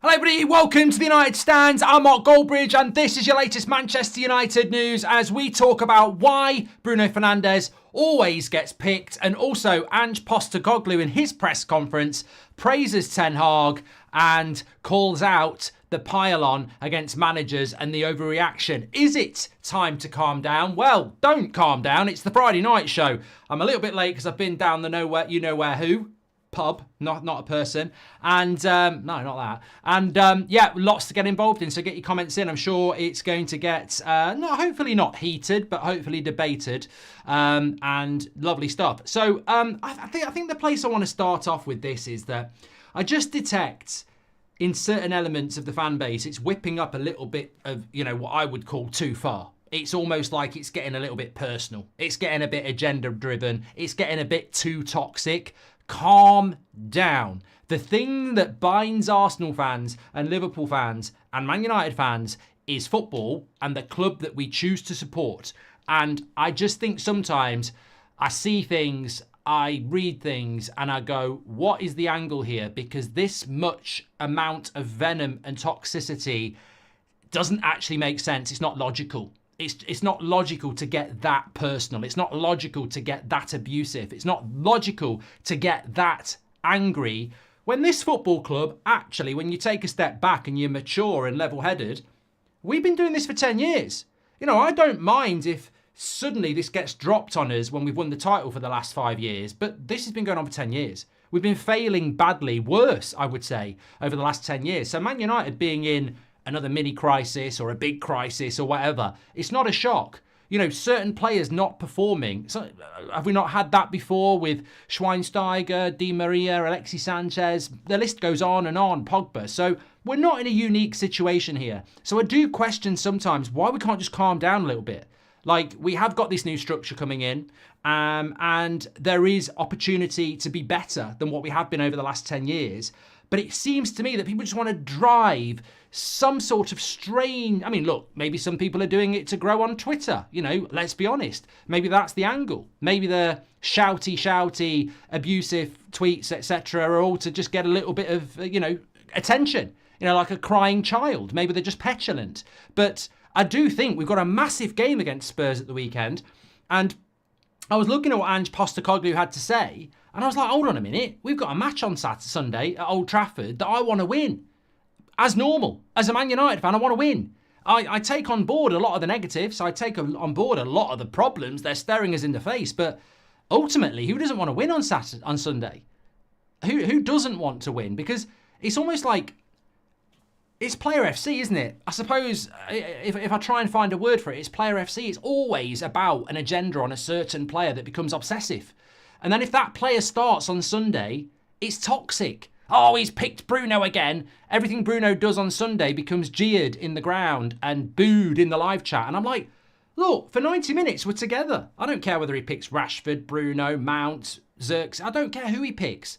Hello everybody, welcome to the United Stands. I'm Mark Goldbridge and this is your latest Manchester United news as we talk about why Bruno Fernandes always gets picked, and also Ange Postecoglou in his press conference praises Ten Hag and calls out the pile-on against managers and the overreaction. Is it time to calm down? Well, don't calm down. It's the Friday night show. I'm a little bit late because I've been down the nowhere, you know where who. Pub, not a person, and no, not that, and yeah, lots to get involved in, so get your comments in. I'm sure it's going to get hopefully not heated, but hopefully debated, and lovely stuff. So I think the place I want to start off with this is that I just detect in certain elements of the fan base it's whipping up a little bit of, you know, what I would call too far. It's almost like it's getting a little bit personal, it's getting a bit agenda driven, it's getting a bit too toxic. Calm down. The thing that binds Arsenal fans and Liverpool fans and Man United fans is football and the club that we choose to support. And I just think sometimes I see things, I read things, and I go, what is the angle here? Because this much amount of venom and toxicity doesn't actually make sense. It's not logical. It's not logical to get that personal. It's not logical to get that abusive. It's not logical to get that angry when this football club, actually, when you take a step back and you're mature and level-headed, we've been doing this for 10 years. You know, I don't mind if suddenly this gets dropped on us when we've won the title for the last 5 years, but this has been going on for 10 years. We've been failing badly, worse, I would say, over the last 10 years. So Man United being in another mini crisis or a big crisis or whatever, it's not a shock. You know, certain players not performing. So, have we not had that before with Schweinsteiger, Di Maria, Alexis Sanchez? The list goes on and on, Pogba. So we're not in a unique situation here. So I do question sometimes why we can't just calm down a little bit. Like, we have got this new structure coming in, and there is opportunity to be better than what we have been over the last 10 years. But it seems to me that people just want to drive some sort of strain. I mean, look, maybe some people are doing it to grow on Twitter. You know, let's be honest. Maybe that's the angle. Maybe the shouty, abusive tweets, etc., are all to just get a little bit of, attention. You know, like a crying child. Maybe they're just petulant. But I do think we've got a massive game against Spurs at the weekend. And I was looking at what Ange Postecoglou had to say, and I was like, hold on a minute. We've got a match on Sunday at Old Trafford that I want to win. As normal. As a Man United fan, I want to win. I take on board a lot of the negatives. I take on board a lot of the problems. They're staring us in the face. But ultimately, who doesn't want to win on Sunday? Who doesn't want to win? Because it's almost like it's player FC, isn't it? I suppose if I try and find a word for it, it's player FC. It's always about an agenda on a certain player that becomes obsessive. And then if that player starts on Sunday, it's toxic. Oh, he's picked Bruno again. Everything Bruno does on Sunday becomes jeered in the ground and booed in the live chat. And I'm like, look, for 90 minutes, we're together. I don't care whether he picks Rashford, Bruno, Mount, Zirkzee. I don't care who he picks.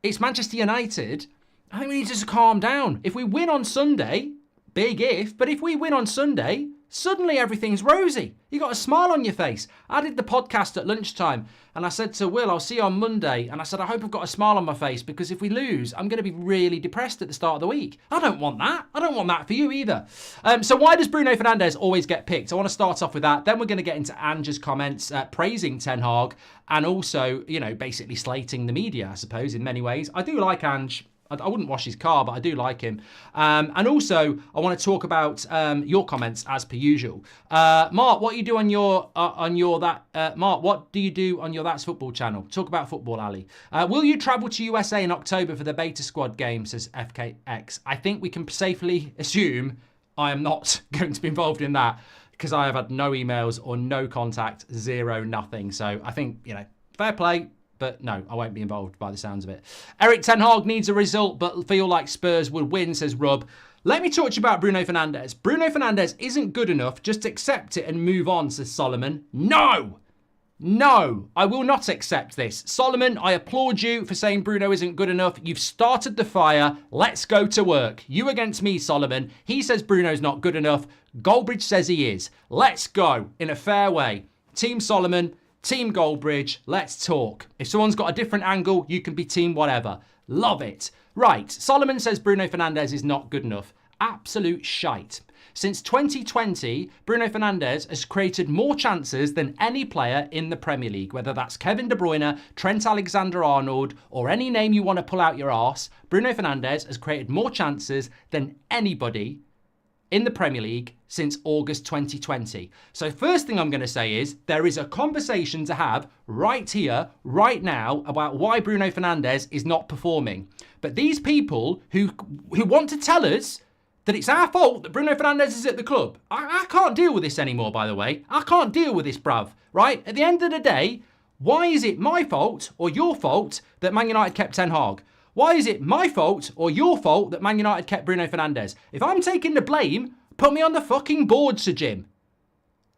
It's Manchester United. I think we need to just calm down. If we win on Sunday, big if, but if we win on Sunday, suddenly everything's rosy. You got a smile on your face. I did the podcast at lunchtime and I said to Will, I'll see you on Monday. And I said, I hope I've got a smile on my face because if we lose, I'm going to be really depressed at the start of the week. I don't want that. I don't want that for you either. So why does Bruno Fernandes always get picked? I want to start off with that. Then we're going to get into Ange's comments praising Ten Hag and also, you know, basically slating the media, I suppose, in many ways. I do like Ange. I wouldn't wash his car, but I do like him. And also, I want to talk about your comments as per usual. Mark, what do you do on your Mark, what do you do on your That's Football channel? Talk about football, Ali. Will you travel to USA in October for the Beta Squad game? Says FKX. I think we can safely assume I am not going to be involved in that because I have had no emails or no contact, zero, nothing. So I think, you know, fair play. But no, I won't be involved by the sounds of it. Eric Ten Hag needs a result, but feel like Spurs would win, says Rub. Let me talk to you about Bruno Fernandes. Bruno Fernandes isn't good enough. Just accept it and move on, says Solomon. No, I will not accept this. Solomon, I applaud you for saying Bruno isn't good enough. You've started the fire. Let's go to work. You against me, Solomon. He says Bruno's not good enough. Goldbridge says he is. Let's go in a fair way. Team Solomon, Team Goldbridge, let's talk. If someone's got a different angle, you can be team whatever. Love it. Right, Solomon says Bruno Fernandes is not good enough. Absolute shite. Since 2020, Bruno Fernandes has created more chances than any player in the Premier League, whether that's Kevin De Bruyne, Trent Alexander-Arnold, or any name you want to pull out your arse. Bruno Fernandes has created more chances than anybody in the Premier League since August 2020. So first thing I'm going to say is there is a conversation to have right here, right now, about why Bruno Fernandes is not performing. But these people who want to tell us that it's our fault that Bruno Fernandes is at the club, I can't deal with this anymore, by the way. I can't deal with this, bruv, right? At the end of the day, why is it my fault or your fault that Man United kept Ten Hag? Why is it my fault or your fault that Man United kept Bruno Fernandes? If I'm taking the blame, put me on the fucking board, Sir Jim.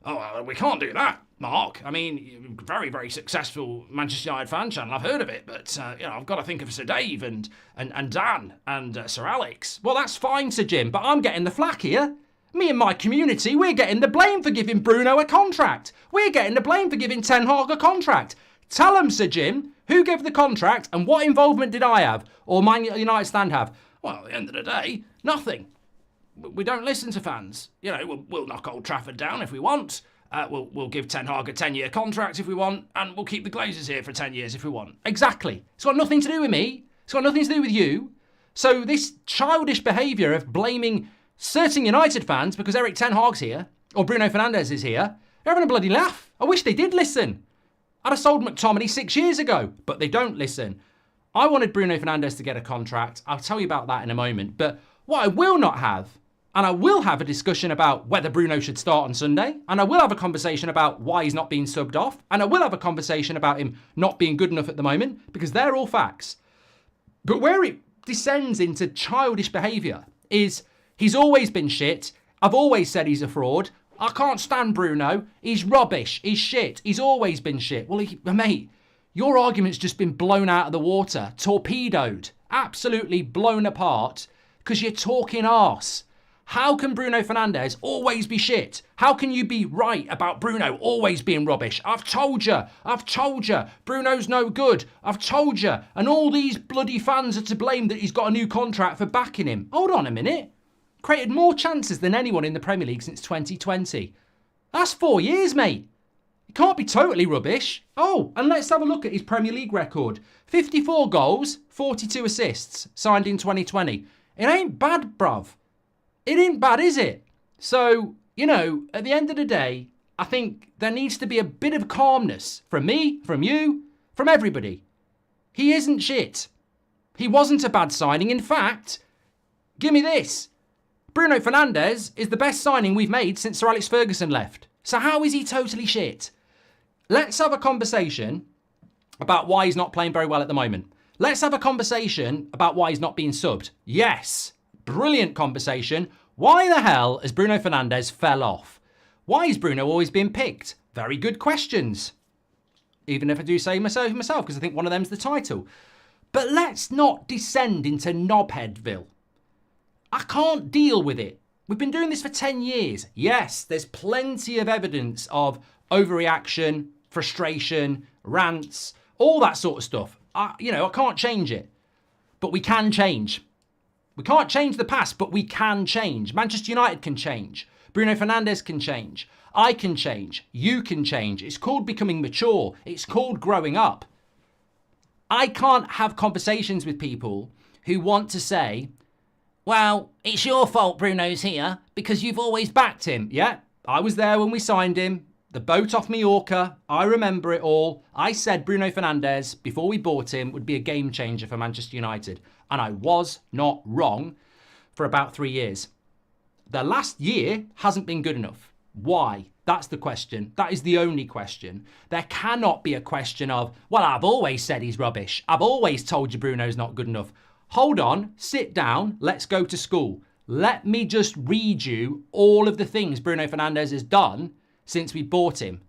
Oh, we can't do that, Mark. I mean, very, very successful Manchester United fan channel. I've heard of it, but I've got to think of Sir Dave and Dan and Sir Alex. Well, that's fine, Sir Jim, but I'm getting the flack here. Me and my community, we're getting the blame for giving Bruno a contract. We're getting the blame for giving Ten Hag a contract. Tell them, Sir Jim, who gave the contract and what involvement did I have or Man United stand have? Well, at the end of the day, nothing. We don't listen to fans. We'll knock Old Trafford down if we want. We'll give Ten Hag a 10-year contract if we want, and we'll keep the Glazers here for 10 years if we want. Exactly. It's got nothing to do with me. It's got nothing to do with you. So this childish behaviour of blaming certain United fans because Eric Ten Hag's here, or Bruno Fernandes is here, they're having a bloody laugh. I wish they did listen. I'd have sold McTominay 6 years ago, but they don't listen. I wanted Bruno Fernandes to get a contract. I'll tell you about that in a moment. But what I will not have, and I will have a discussion about whether Bruno should start on Sunday, and I will have a conversation about why he's not being subbed off, and I will have a conversation about him not being good enough at the moment, because they're all facts. But where it descends into childish behaviour is he's always been shit. I've always said he's a fraud. I can't stand Bruno. He's rubbish. He's shit. He's always been shit. Well, mate, your argument's just been blown out of the water, torpedoed, absolutely blown apart, because you're talking arse. How can Bruno Fernandes always be shit? How can you be right about Bruno always being rubbish? I've told you. Bruno's no good. I've told you. And all these bloody fans are to blame that he's got a new contract for backing him. Hold on a minute. Created more chances than anyone in the Premier League since 2020. That's 4 years, mate. It can't be totally rubbish. Oh, and let's have a look at his Premier League record. 54 goals, 42 assists, signed in 2020. It ain't bad, bruv. It ain't bad, is it? So, at the end of the day, I think there needs to be a bit of calmness from me, from you, from everybody. He isn't shit. He wasn't a bad signing. In fact, give me this. Bruno Fernandes is the best signing we've made since Sir Alex Ferguson left. So how is he totally shit? Let's have a conversation about why he's not playing very well at the moment. Let's have a conversation about why he's not being subbed. Yes. Brilliant conversation. Why the hell has Bruno Fernandes fell off? Why is Bruno always being picked? Very good questions. Even if I do say myself, because I think one of them's the title. But let's not descend into knobheadville. I can't deal with it. We've been doing this for 10 years. Yes, there's plenty of evidence of overreaction, frustration, rants, all that sort of stuff. I can't change it. But we can change. We can't change the past, but we can change. Manchester United can change. Bruno Fernandes can change. I can change. You can change. It's called becoming mature. It's called growing up. I can't have conversations with people who want to say, well, it's your fault Bruno's here because you've always backed him. Yeah, I was there when we signed him. The boat off Mallorca. I remember it all. I said Bruno Fernandes, before we bought him, would be a game changer for Manchester United. And I was not wrong for about 3 years. The last year hasn't been good enough. Why? That's the question. That is the only question. There cannot be a question of, well, I've always said he's rubbish. I've always told you Bruno's not good enough. Hold on, sit down, let's go to school. Let me just read you all of the things Bruno Fernandes has done since we bought him.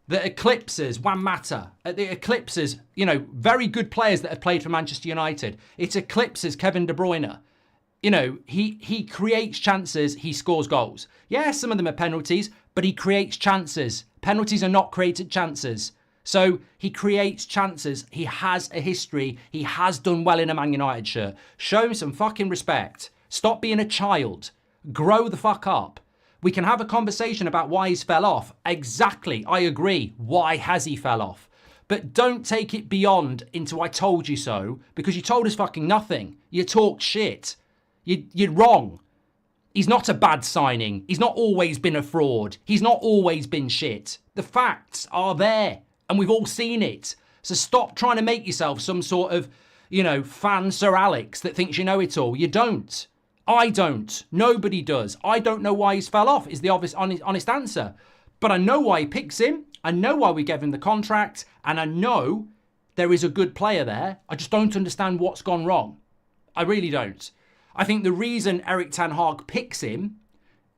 That eclipses Juan Mata. It eclipses, very good players that have played for Manchester United. It eclipses Kevin De Bruyne. He creates chances, he scores goals. Yeah, some of them are penalties, but he creates chances. Penalties are not created chances. So he creates chances. He has a history. He has done well in a Man United shirt. Show him some fucking respect. Stop being a child. Grow the fuck up. We can have a conversation about why he's fell off. Exactly. I agree. Why has he fell off? But don't take it beyond into I told you so, because you told us fucking nothing. You talked shit. You're wrong. He's not a bad signing. He's not always been a fraud. He's not always been shit. The facts are there. And we've all seen it. So stop trying to make yourself some sort of, fan Sir Alex that thinks you know it all. You don't. I don't. Nobody does. I don't know why he's fell off is the obvious honest answer. But I know why he picks him. I know why we gave him the contract. And I know there is a good player there. I just don't understand what's gone wrong. I really don't. I think the reason Erik ten Hag picks him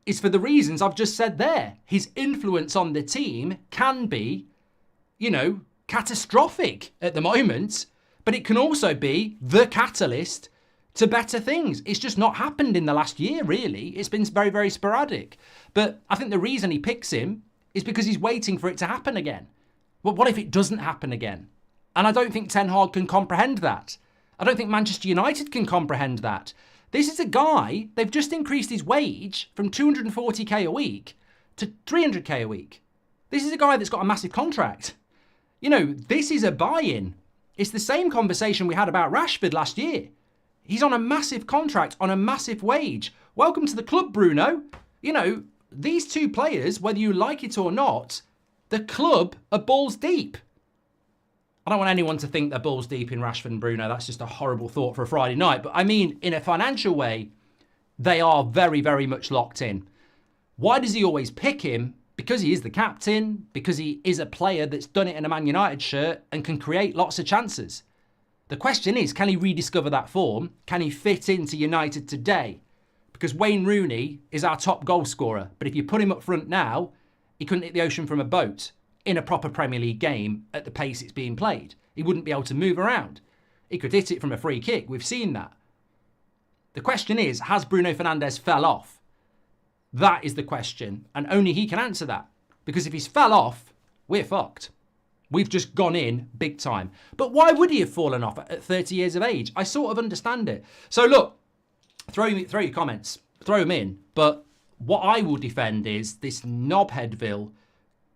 is for the reasons I've just said there. His influence on the team can be catastrophic at the moment, but it can also be the catalyst to better things. It's just not happened in the last year, really. It's been very, very sporadic. But I think the reason he picks him is because he's waiting for it to happen again. Well, what if it doesn't happen again? And I don't think Ten Hag can comprehend that. I don't think Manchester United can comprehend that. This is a guy, they've just increased his wage from 240k a week to 300k a week. This is a guy that's got a massive contract. This is a buy-in. It's the same conversation we had about Rashford last year. He's on a massive contract, on a massive wage. Welcome to the club, Bruno. These two players, whether you like it or not, the club are balls deep. I don't want anyone to think they're balls deep in Rashford and Bruno. That's just a horrible thought for a Friday night. But I mean, in a financial way, they are very, very much locked in. Why does he always pick him? Because he is the captain, because he is a player that's done it in a Man United shirt and can create lots of chances. The question is, can he rediscover that form? Can he fit into United today? Because Wayne Rooney is our top goal scorer. But if you put him up front now, he couldn't hit the ocean from a boat in a proper Premier League game at the pace it's being played. He wouldn't be able to move around. He could hit it from a free kick. We've seen that. The question is, has Bruno Fernandes fell off? That is the question. And only he can answer that. Because if he's fell off, we're fucked. We've just gone in big time. But why would he have fallen off at 30 years of age? I sort of understand it. So look, throw your comments. Throw them in. But what I will defend is this knobheadville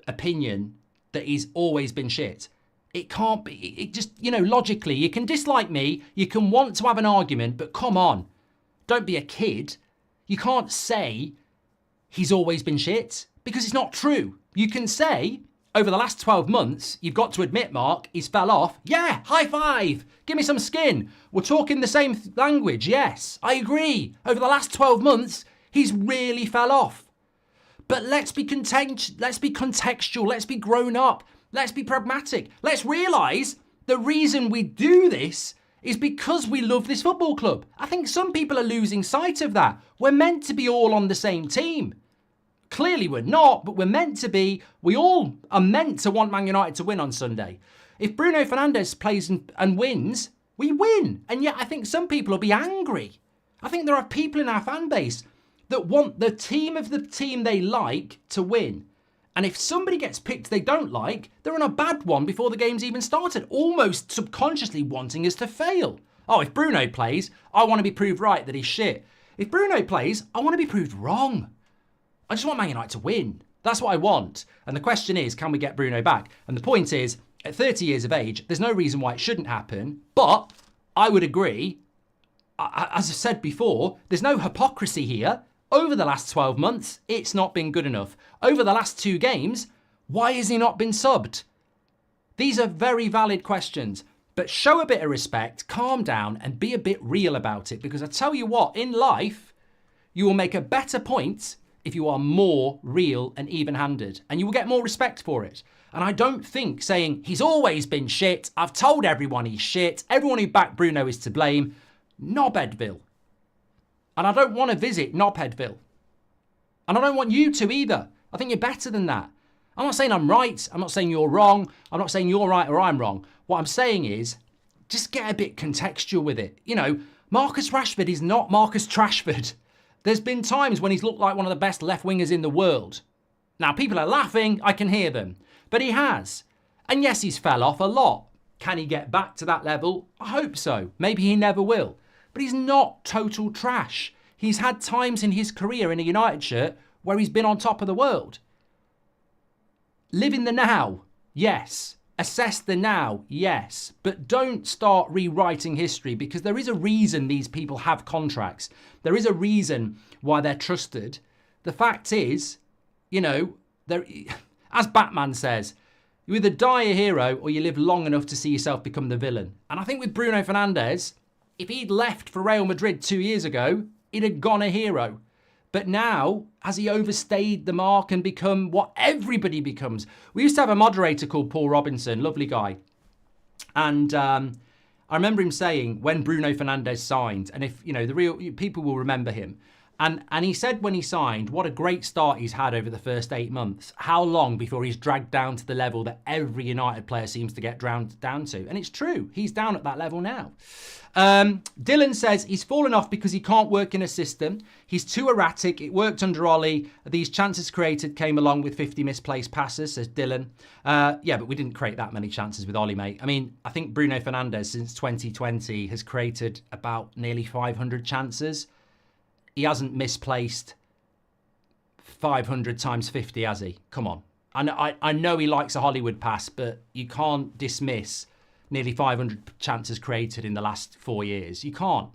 opinion that he's always been shit. It can't be. It just, logically, you can dislike me. You can want to have an argument. But come on. Don't be a kid. You can't say he's always been shit because it's not true. You can say over the last 12 months, you've got to admit, Mark, he's fell off. Yeah, high five. Give me some skin. We're talking the same language. Yes, I agree. Over the last 12 months, he's really fell off. But let's be contextual. Let's be grown up. Let's be pragmatic. Let's realise the reason we do this is because we love this football club. I think some people are losing sight of that. We're meant to be all on the same team. Clearly we're not, but we're meant to be. We all are meant to want Man United to win on Sunday. If Bruno Fernandes plays and wins, we win. And yet I think some people will be angry. I think there are people in our fan base that want the team of the team they like to win. And if somebody gets picked they don't like, they're on a bad one before the game's even started, almost subconsciously wanting us to fail. Oh, if Bruno plays, I want to be proved right that he's shit. If Bruno plays, I want to be proved wrong. I just want Man United to win. That's what I want. And the question is, can we get Bruno back? And the point is, at 30 years of age, there's no reason why it shouldn't happen. But I would agree, as I said before, there's no hypocrisy here. Over the last 12 months, it's not been good enough. Over the last 2 games, why has he not been subbed? These are very valid questions, but show a bit of respect, calm down, and be a bit real about it. Because I tell you what, in life, you will make a better point if you are more real and even-handed, and you will get more respect for it. And I don't think saying, he's always been shit, I've told everyone he's shit, everyone who backed Bruno is to blame, knobheadville. And I don't want to visit knobheadville. And I don't want you to either. I think you're better than that. I'm not saying I'm right. I'm not saying you're wrong. I'm not saying you're right or I'm wrong. What I'm saying is, just get a bit contextual with it. Marcus Rashford is not Marcus Trashford. There's been times when he's looked like one of the best left wingers in the world. Now, people are laughing. I can hear them. But he has. And yes, he's fell off a lot. Can he get back to that level? I hope so. Maybe he never will. But he's not total trash. He's had times in his career in a United shirt where he's been on top of the world. Live in the now, yes. Assess the now, yes. But don't start rewriting history, because there is a reason these people have contracts. There is a reason why they're trusted. The fact is, you know, as Batman says, you either die a hero or you live long enough to see yourself become the villain. And I think with Bruno Fernandes, if he'd left for Real Madrid 2 years ago, he'd have gone a hero. But now, has he overstayed the mark and become what everybody becomes? We used to have a moderator called Paul Robinson, lovely guy. And I remember him saying when Bruno Fernandes signed, and if, you know, the real people will remember him. And he said when he signed, what a great start he's had over the first 8 months. How long before he's dragged down to the level that every United player seems to get down to? And it's true. He's down at that level now. Dylan says he's fallen off because he can't work in a system. He's too erratic. It worked under Ollie. These chances created came along with 50 misplaced passes, says Dylan. Yeah, but we didn't create that many chances with Ollie, mate. I mean, I think Bruno Fernandes since 2020 has created about nearly 500 chances. He hasn't misplaced 500 times 50, has he? Come on. I know he likes a Hollywood pass, but you can't dismiss nearly 500 chances created in the last 4 years. You can't.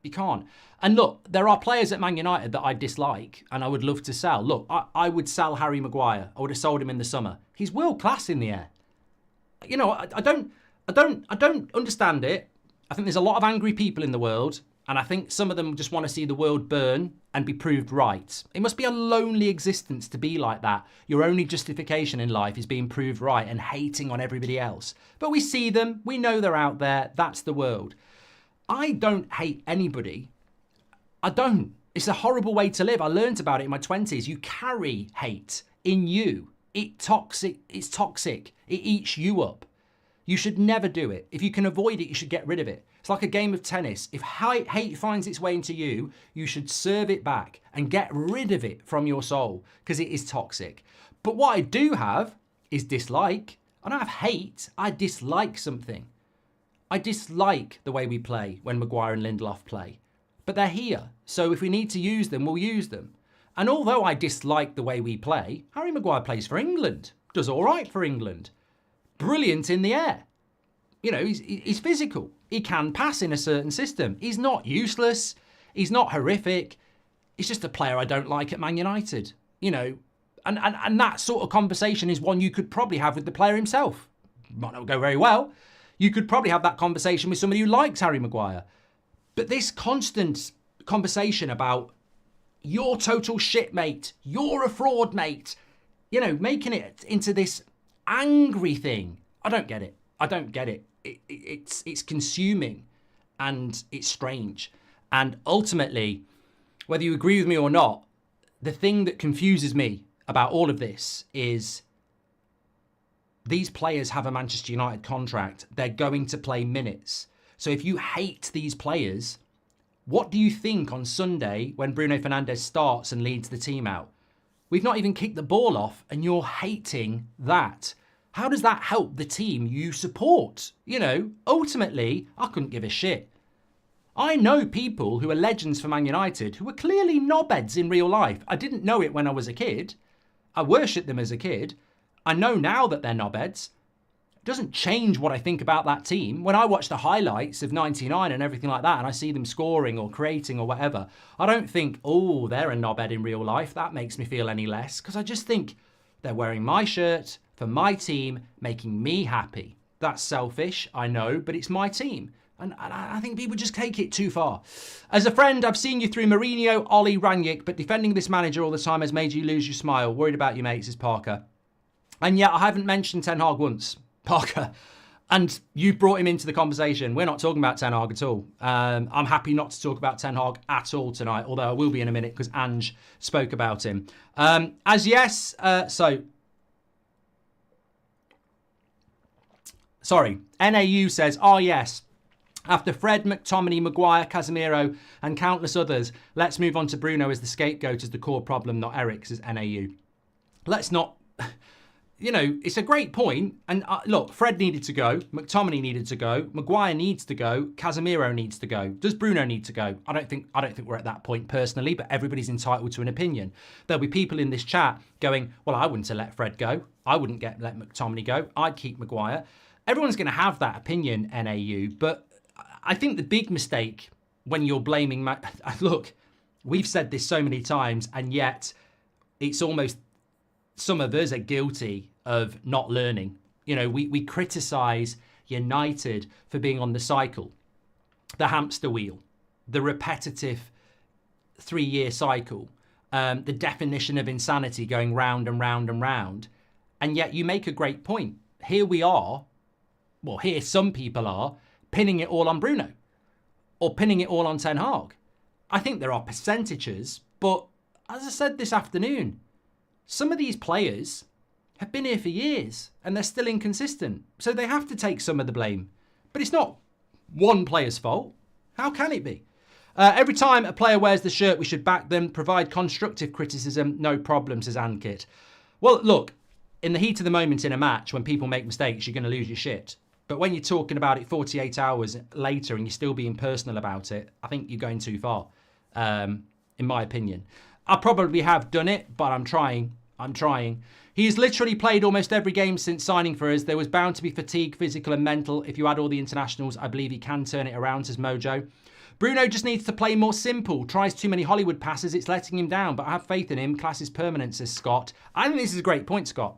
You can't. And look, there are players at Man United that I dislike and I would love to sell. Look, I would sell Harry Maguire. I would have sold him in the summer. He's world class in the air. You know, I don't understand it. I think there's a lot of angry people in the world. And I think some of them just want to see the world burn and be proved right. It must be a lonely existence to be like that. Your only justification in life is being proved right and hating on everybody else. But we see them. We know they're out there. That's the world. I don't hate anybody. I don't. It's a horrible way to live. I learned about it in my 20s. You carry hate in you. It's toxic. It eats you up. You should never do it. If you can avoid it, you should get rid of it. It's like a game of tennis. If hate finds its way into you, you should serve it back and get rid of it from your soul, because it is toxic. But what I do have is dislike. I don't have hate. I dislike something. I dislike the way we play when Maguire and Lindelof play. But they're here. So if we need to use them, we'll use them. And although I dislike the way we play, Harry Maguire plays for England. Does all right for England. Brilliant in the air. You know, he's physical. He can pass in a certain system. He's not useless. He's not horrific. He's just a player I don't like at Man United. You know, and that sort of conversation is one you could probably have with the player himself. Might not go very well. You could probably have that conversation with somebody who likes Harry Maguire. But this constant conversation about you're total shit, mate. You're a fraud, mate. You know, making it into this angry thing. I don't get it. I don't get it. It's consuming and it's strange. And ultimately, whether you agree with me or not, the thing that confuses me about all of this is these players have a Manchester United contract. They're going to play minutes. So if you hate these players, what do you think on Sunday when Bruno Fernandes starts and leads the team out? We've not even kicked the ball off and you're hating that. How does that help the team you support? You know, ultimately, I couldn't give a shit. I know people who are legends for Man United who are clearly knobheads in real life. I didn't know it when I was a kid. I worshipped them as a kid. I know now that they're knobheads. It doesn't change what I think about that team. When I watch the highlights of 99 and everything like that and I see them scoring or creating or whatever, I don't think, oh, they're a knobhead in real life. That makes me feel any less. Because I just think they're wearing my shirt for my team, making me happy. That's selfish, I know, but it's my team. And I think people just take it too far. As a friend, I've seen you through Mourinho, Ollie, Rangnick, but defending this manager all the time has made you lose your smile. Worried about your mates, is Parker. And yet I haven't mentioned Ten Hag once, Parker. And you've brought him into the conversation. We're not talking about Ten Hag at all. I'm happy not to talk about Ten Hag at all tonight, although I will be in a minute because Ange spoke about him. NAU says, oh yes, after Fred, McTominay, Maguire, Casemiro and countless others, let's move on to Bruno as the scapegoat as the core problem, not Eric, says NAU. Let's not... you know, it's a great point. And look, Fred needed to go. McTominay needed to go. Maguire needs to go. Casemiro needs to go. Does Bruno need to go? I don't think we're at that point personally, but everybody's entitled to an opinion. There'll be people in this chat going, well, I wouldn't have let Fred go. I wouldn't let McTominay go. I'd keep Maguire. Everyone's going to have that opinion, NAU. But I think the big mistake when you're blaming... Look, we've said this so many times, and yet it's almost... Some of us are guilty of not learning. You know, we criticise United for being on the cycle, the hamster wheel, the repetitive 3-year cycle, the definition of insanity going round and round and round. And yet you make a great point. Here we are, well, here some people are, pinning it all on Bruno or pinning it all on Ten Hag. I think there are percentages, but as I said this afternoon, some of these players have been here for years and they're still inconsistent. So they have to take some of the blame. But it's not one player's fault. How can it be? Every time a player wears the shirt, we should back them, provide constructive criticism, no problem, says Ankit. Well, look, in the heat of the moment in a match, when people make mistakes, you're going to lose your shit. But when you're talking about it 48 hours later and you're still being personal about it, I think you're going too far, in my opinion. I probably have done it, but I'm trying. He's literally played almost every game since signing for us. There was bound to be fatigue, physical and mental. If you add all the internationals, I believe he can turn it around, says Mojo. Bruno just needs to play more simple. Tries too many Hollywood passes. It's letting him down, but I have faith in him. Class is permanent, says Scott. I think this is a great point, Scott.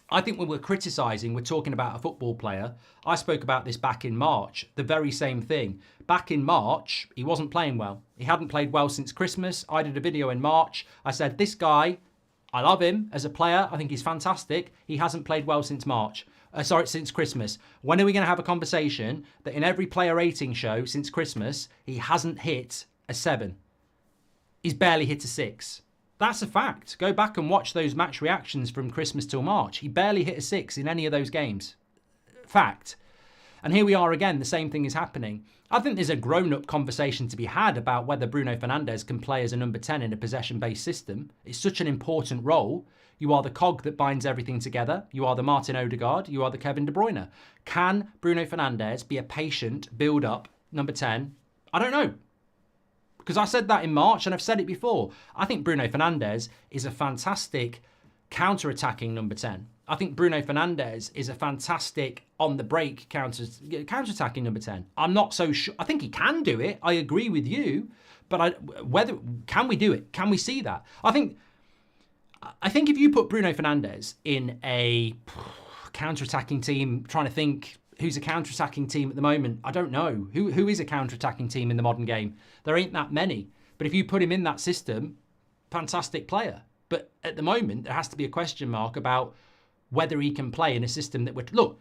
I think when we're criticising, we're talking about a football player. I spoke about this back in March, the very same thing. Back in March, he wasn't playing well. He hadn't played well since Christmas. I did a video in March. I said, this guy, I love him as a player. I think he's fantastic. He hasn't played well since since Christmas. When are we going to have a conversation that in every player rating show since Christmas, he hasn't hit a 7? He's barely hit a 6. That's a fact. Go back and watch those match reactions from Christmas till March. He barely hit a 6 in any of those games. Fact. And here we are again, the same thing is happening. I think there's a grown-up conversation to be had about whether Bruno Fernandes can play as a number 10 in a possession-based system. It's such an important role. You are the cog that binds everything together. You are the Martin Odegaard. You are the Kevin De Bruyne. Can Bruno Fernandes be a patient build-up number 10? I don't know. Because I said that in March and I've said it before. I think Bruno Fernandes is a fantastic counter-attacking number 10. I think Bruno Fernandes is a fantastic on-the-break counter-attacking number 10. I'm not so sure. I think he can do it. I agree with you. But can we do it? Can we see that? I think if you put Bruno Fernandes in a counter-attacking team, trying to think who's a counter-attacking team at the moment, I don't know. Who is a counter-attacking team in the modern game? There ain't that many. But if you put him in that system, fantastic player. But at the moment, there has to be a question mark about whether he can play in a system that would... Look,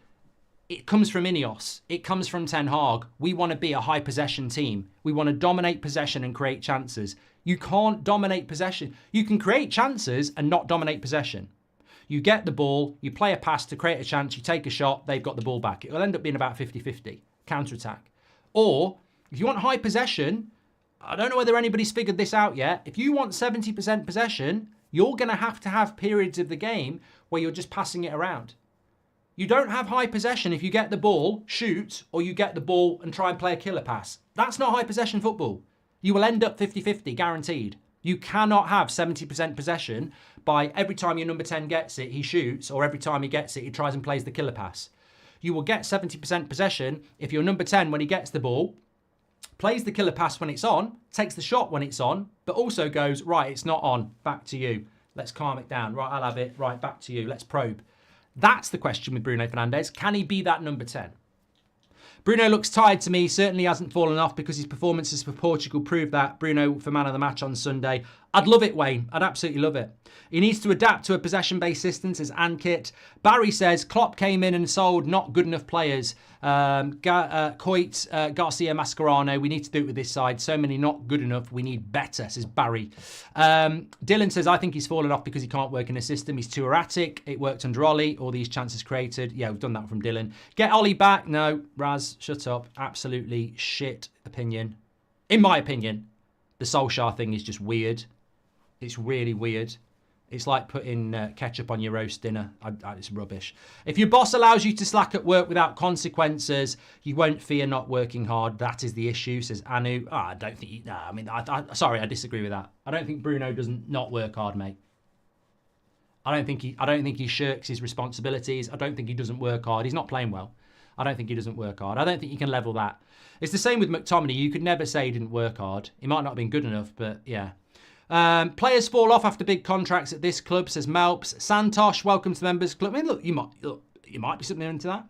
it comes from Ineos. It comes from Ten Hag. We want to be a high possession team. We want to dominate possession and create chances. You can't dominate possession. You can create chances and not dominate possession. You get the ball, you play a pass to create a chance, you take a shot, they've got the ball back. It will end up being about 50-50, counter-attack. Or, if you want high possession, I don't know whether anybody's figured this out yet. If you want 70% possession, you're going to have periods of the game where you're just passing it around. You don't have high possession if you get the ball, shoot, or you get the ball and try and play a killer pass. That's not high possession football. You will end up 50-50, guaranteed. You cannot have 70% possession by every time your number 10 gets it, he shoots, or every time he gets it, he tries and plays the killer pass. You will get 70% possession if your number 10, when he gets the ball, plays the killer pass when it's on, takes the shot when it's on, but also goes, right, it's not on, back to you. Let's calm it down. Right, I'll have it. Right, back to you. Let's probe. That's the question with Bruno Fernandes. Can he be that number 10? Bruno looks tired to me. Certainly hasn't fallen off because his performances for Portugal proved that. Bruno for man of the match on Sunday. I'd love it, Wayne. I'd absolutely love it. He needs to adapt to a possession-based system, says Ankit. Barry says, Klopp came in and sold not good enough players. Coit, Garcia, Mascherano. We need to do it with this side. So many not good enough. We need better, says Barry. Dylan says, I think he's fallen off because he can't work in a system. He's too erratic. It worked under Ollie. All these chances created. Yeah, we've done that from Dylan. Get Ollie back. No, Raz, shut up. Absolutely shit opinion. In my opinion, the Solskjaer thing is just weird. It's really weird. It's like putting ketchup on your roast dinner. It's rubbish. If your boss allows you to slack at work without consequences, you won't fear not working hard. That is the issue, says Anu. I don't think... sorry, I disagree with that. I don't think Bruno doesn't not work hard, mate. I don't think he shirks his responsibilities. I don't think he doesn't work hard. He's not playing well. I don't think he doesn't work hard. I don't think you can level that. It's the same with McTominay. You could never say he didn't work hard. He might not have been good enough, but yeah. Players fall off after big contracts at this club, says Melps. Santosh, welcome to the members club. I mean, look, you might be something into that.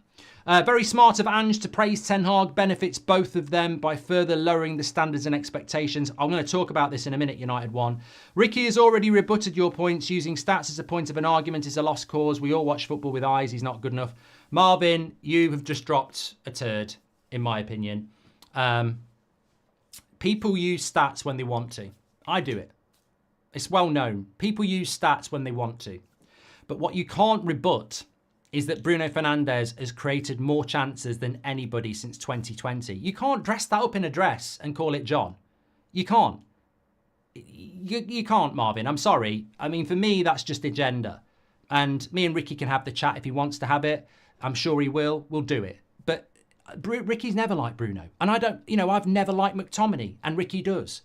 Very smart of Ange to praise Ten Hag, benefits both of them by further lowering the standards and expectations. I'm going to talk about this in a minute, United One. Ricky has already rebutted your points. Using stats as a point of an argument is a lost cause. We all watch football with eyes. He's not good enough. Marvin, you have just dropped a turd, in my opinion. People use stats when they want to. I do it. It's well known. People use stats when they want to. But what you can't rebut is that Bruno Fernandes has created more chances than anybody since 2020. You can't dress that up in a dress and call it John. You can't. You can't, Marvin. I'm sorry. I mean, for me, that's just agenda. And me and Ricky can have the chat if he wants to have it. I'm sure he will. We'll do it. But Ricky's never liked Bruno. And I've never liked McTominay. And Ricky does.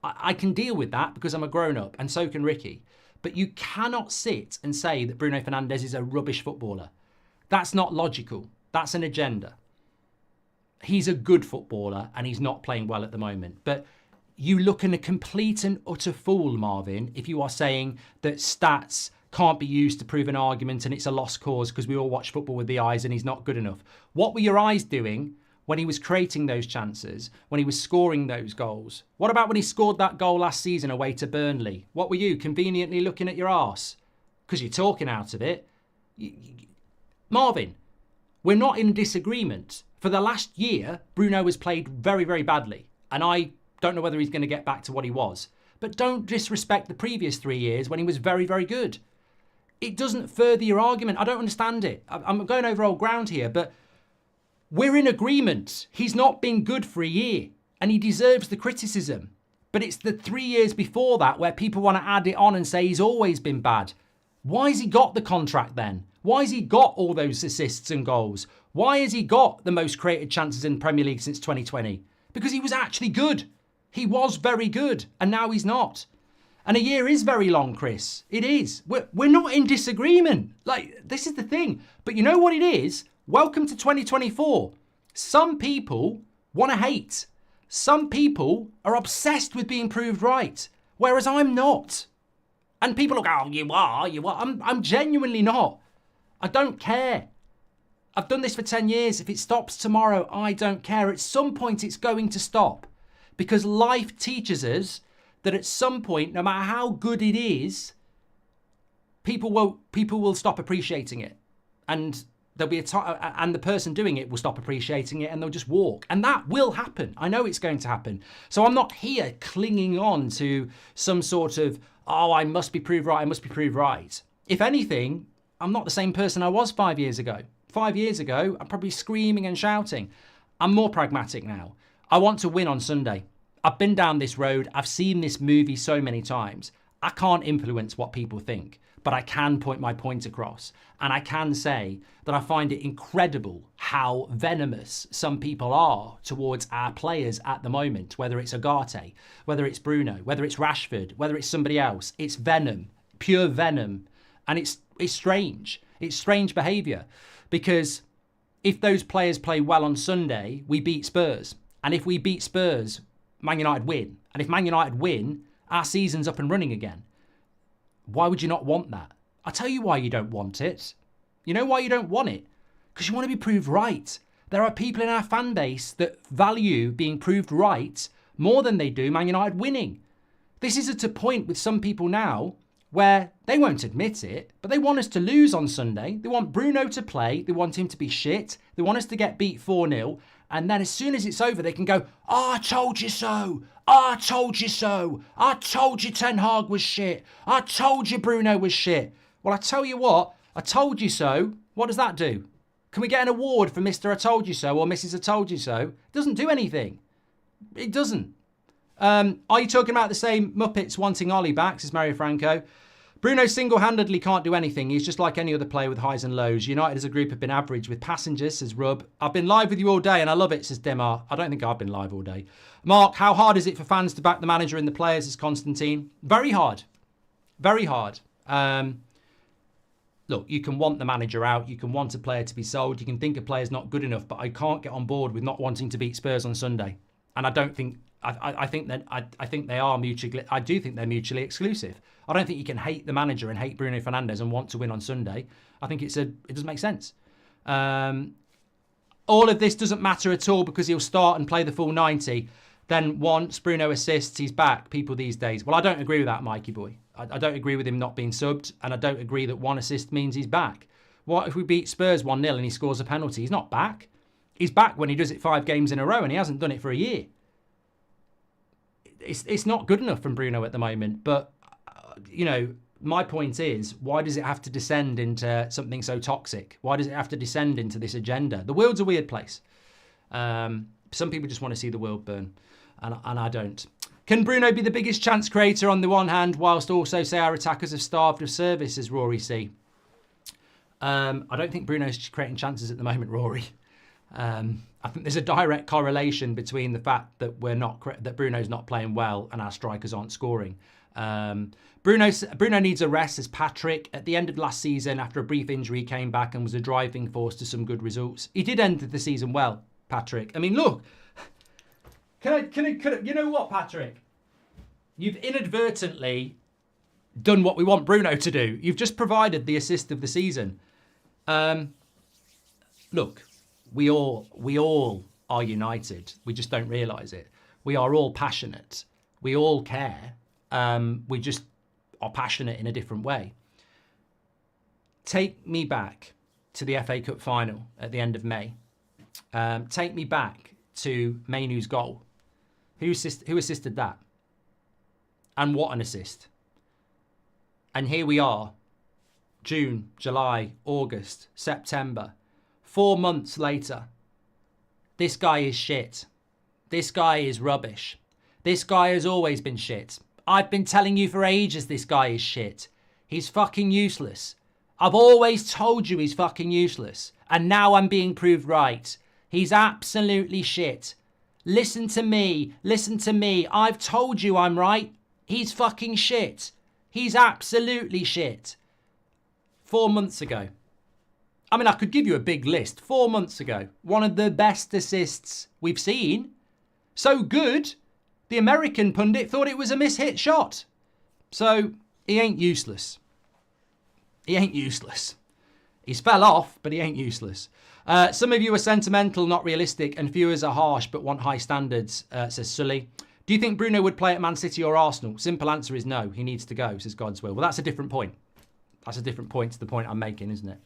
I can deal with that because I'm a grown-up, and so can Ricky. But you cannot sit and say that Bruno Fernandes is a rubbish footballer. That's not logical. That's an agenda. He's a good footballer, and he's not playing well at the moment. But you look in a complete and utter fool, Marvin, if you are saying that stats can't be used to prove an argument and it's a lost cause because we all watch football with the eyes and he's not good enough. What were your eyes doing when he was creating those chances, when he was scoring those goals? What about when he scored that goal last season away to Burnley? What were you conveniently looking at your arse? Because you're talking out of it. Marvin, we're not in disagreement. For the last year, Bruno has played very, very badly. And I don't know whether he's going to get back to what he was. But don't disrespect the previous 3 years when he was very, very good. It doesn't further your argument. I don't understand it. I'm going over old ground here, but we're in agreement. He's not been good for a year and he deserves the criticism. But it's the 3 years before that where people want to add it on and say he's always been bad. Why has he got the contract then? Why has he got all those assists and goals? Why has he got the most created chances in the Premier League since 2020? Because he was actually good. He was very good and now he's not. And a year is very long, Chris. It is. We're not in disagreement. Like, this is the thing. But you know what it is? Welcome to 2024. Some people want to hate. Some people are obsessed with being proved right, whereas I'm not. And people will go, oh, you are. I'm genuinely not. I don't care. I've done this for 10 years. If it stops tomorrow, I don't care. At some point, it's going to stop. Because life teaches us that at some point, no matter how good it is, people will stop appreciating it. And there'll be a time, and the person doing it will stop appreciating it and they'll just walk. And that will happen. I know it's going to happen. So I'm not here clinging on to some sort of, oh, I must be proved right, I must be proved right. If anything, I'm not the same person I was 5 years ago. 5 years ago, I'm probably screaming and shouting. I'm more pragmatic now. I want to win on Sunday. I've been down this road. I've seen this movie so many times. I can't influence what people think, but I can point my point across. And I can say that I find it incredible how venomous some people are towards our players at the moment, whether it's Agate, whether it's Bruno, whether it's Rashford, whether it's somebody else. It's venom, pure venom. And it's strange. It's strange behaviour because if those players play well on Sunday, we beat Spurs. And if we beat Spurs, Man United win. And if Man United win, our season's up and running again. Why would you not want that? I'll tell you why you don't want it. You know why you don't want it? Because you want to be proved right. There are people in our fan base that value being proved right more than they do Man United winning. This is at a point with some people now where they won't admit it, but they want us to lose on Sunday. They want Bruno to play. They want him to be shit. They want us to get beat 4-0. And then as soon as it's over, they can go, oh, I told you so. Oh, I told you so. I told you Ten Hag was shit. I told you Bruno was shit. Well, I tell you what, I told you so. What does that do? Can we get an award for Mr. I told you so or Mrs. I told you so? It doesn't do anything. It doesn't. Are you talking about the same Muppets wanting Ollie back, says Mario Franco? Bruno single-handedly can't do anything. He's just like any other player with highs and lows. United as a group have been average with passengers, says Rub. I've been live with you all day and I love it, says Demar. I don't think I've been live all day. Mark, how hard is it for fans to back the manager and the players, says Constantine? Very hard. Very hard. Look, you can want the manager out. You can want a player to be sold. You can think a player's not good enough, but I can't get on board with not wanting to beat Spurs on Sunday. And I don't think... I think they are mutually. I do think they're mutually exclusive. I don't think you can hate the manager and hate Bruno Fernandes and want to win on Sunday. I think it doesn't make sense. All of this doesn't matter at all because he'll start and play the full 90. Then once Bruno assists, he's back. People these days. Well, I don't agree with that, Mikey boy. I don't agree with him not being subbed, and I don't agree that one assist means he's back. What if we beat Spurs 1-0 and he scores a penalty? He's not back. He's back when he does it 5 games in a row, and he hasn't done it for a year. It's not good enough from Bruno at the moment. But, you know, my point is, why does it have to descend into something so toxic? Why does it have to descend into this agenda? The world's a weird place. Some people just want to see the world burn, and I don't. Can Bruno be the biggest chance creator on the one hand, whilst also say our attackers have starved of service, as Rory C? I don't think Bruno's creating chances at the moment, Rory. I think there's a direct correlation between the fact that that Bruno's not playing well and our strikers aren't scoring. Bruno needs a rest, as Patrick. At the end of last season, after a brief injury, he came back and was a driving force to some good results. He did end the season well, Patrick. I mean, look, can I, you know what, Patrick? You've inadvertently done what we want Bruno to do. You've just provided the assist of the season. Look. We all are united. We just don't realise it. We are all passionate. We all care. We just are passionate in a different way. Take me back to the FA Cup final at the end of May. Take me back to Mainoo's goal. Who assisted that? And what an assist. And here we are. June, July, August, September. 4 months later, this guy is shit. This guy is rubbish. This guy has always been shit. I've been telling you for ages this guy is shit. He's fucking useless. I've always told you he's fucking useless. And now I'm being proved right. He's absolutely shit. Listen to me. Listen to me. I've told you I'm right. He's fucking shit. He's absolutely shit. 4 months ago. I mean, I could give you a big list. 4 months ago, one of the best assists we've seen. So good, the American pundit thought it was a mishit shot. So he ain't useless. He ain't useless. He's fell off, but he ain't useless. Some of you are sentimental, not realistic, and viewers are harsh but want high standards, says Sully. Do you think Bruno would play at Man City or Arsenal? Simple answer is no. He needs to go, says God's will. Well, that's a different point. That's a different point to the point I'm making, isn't it?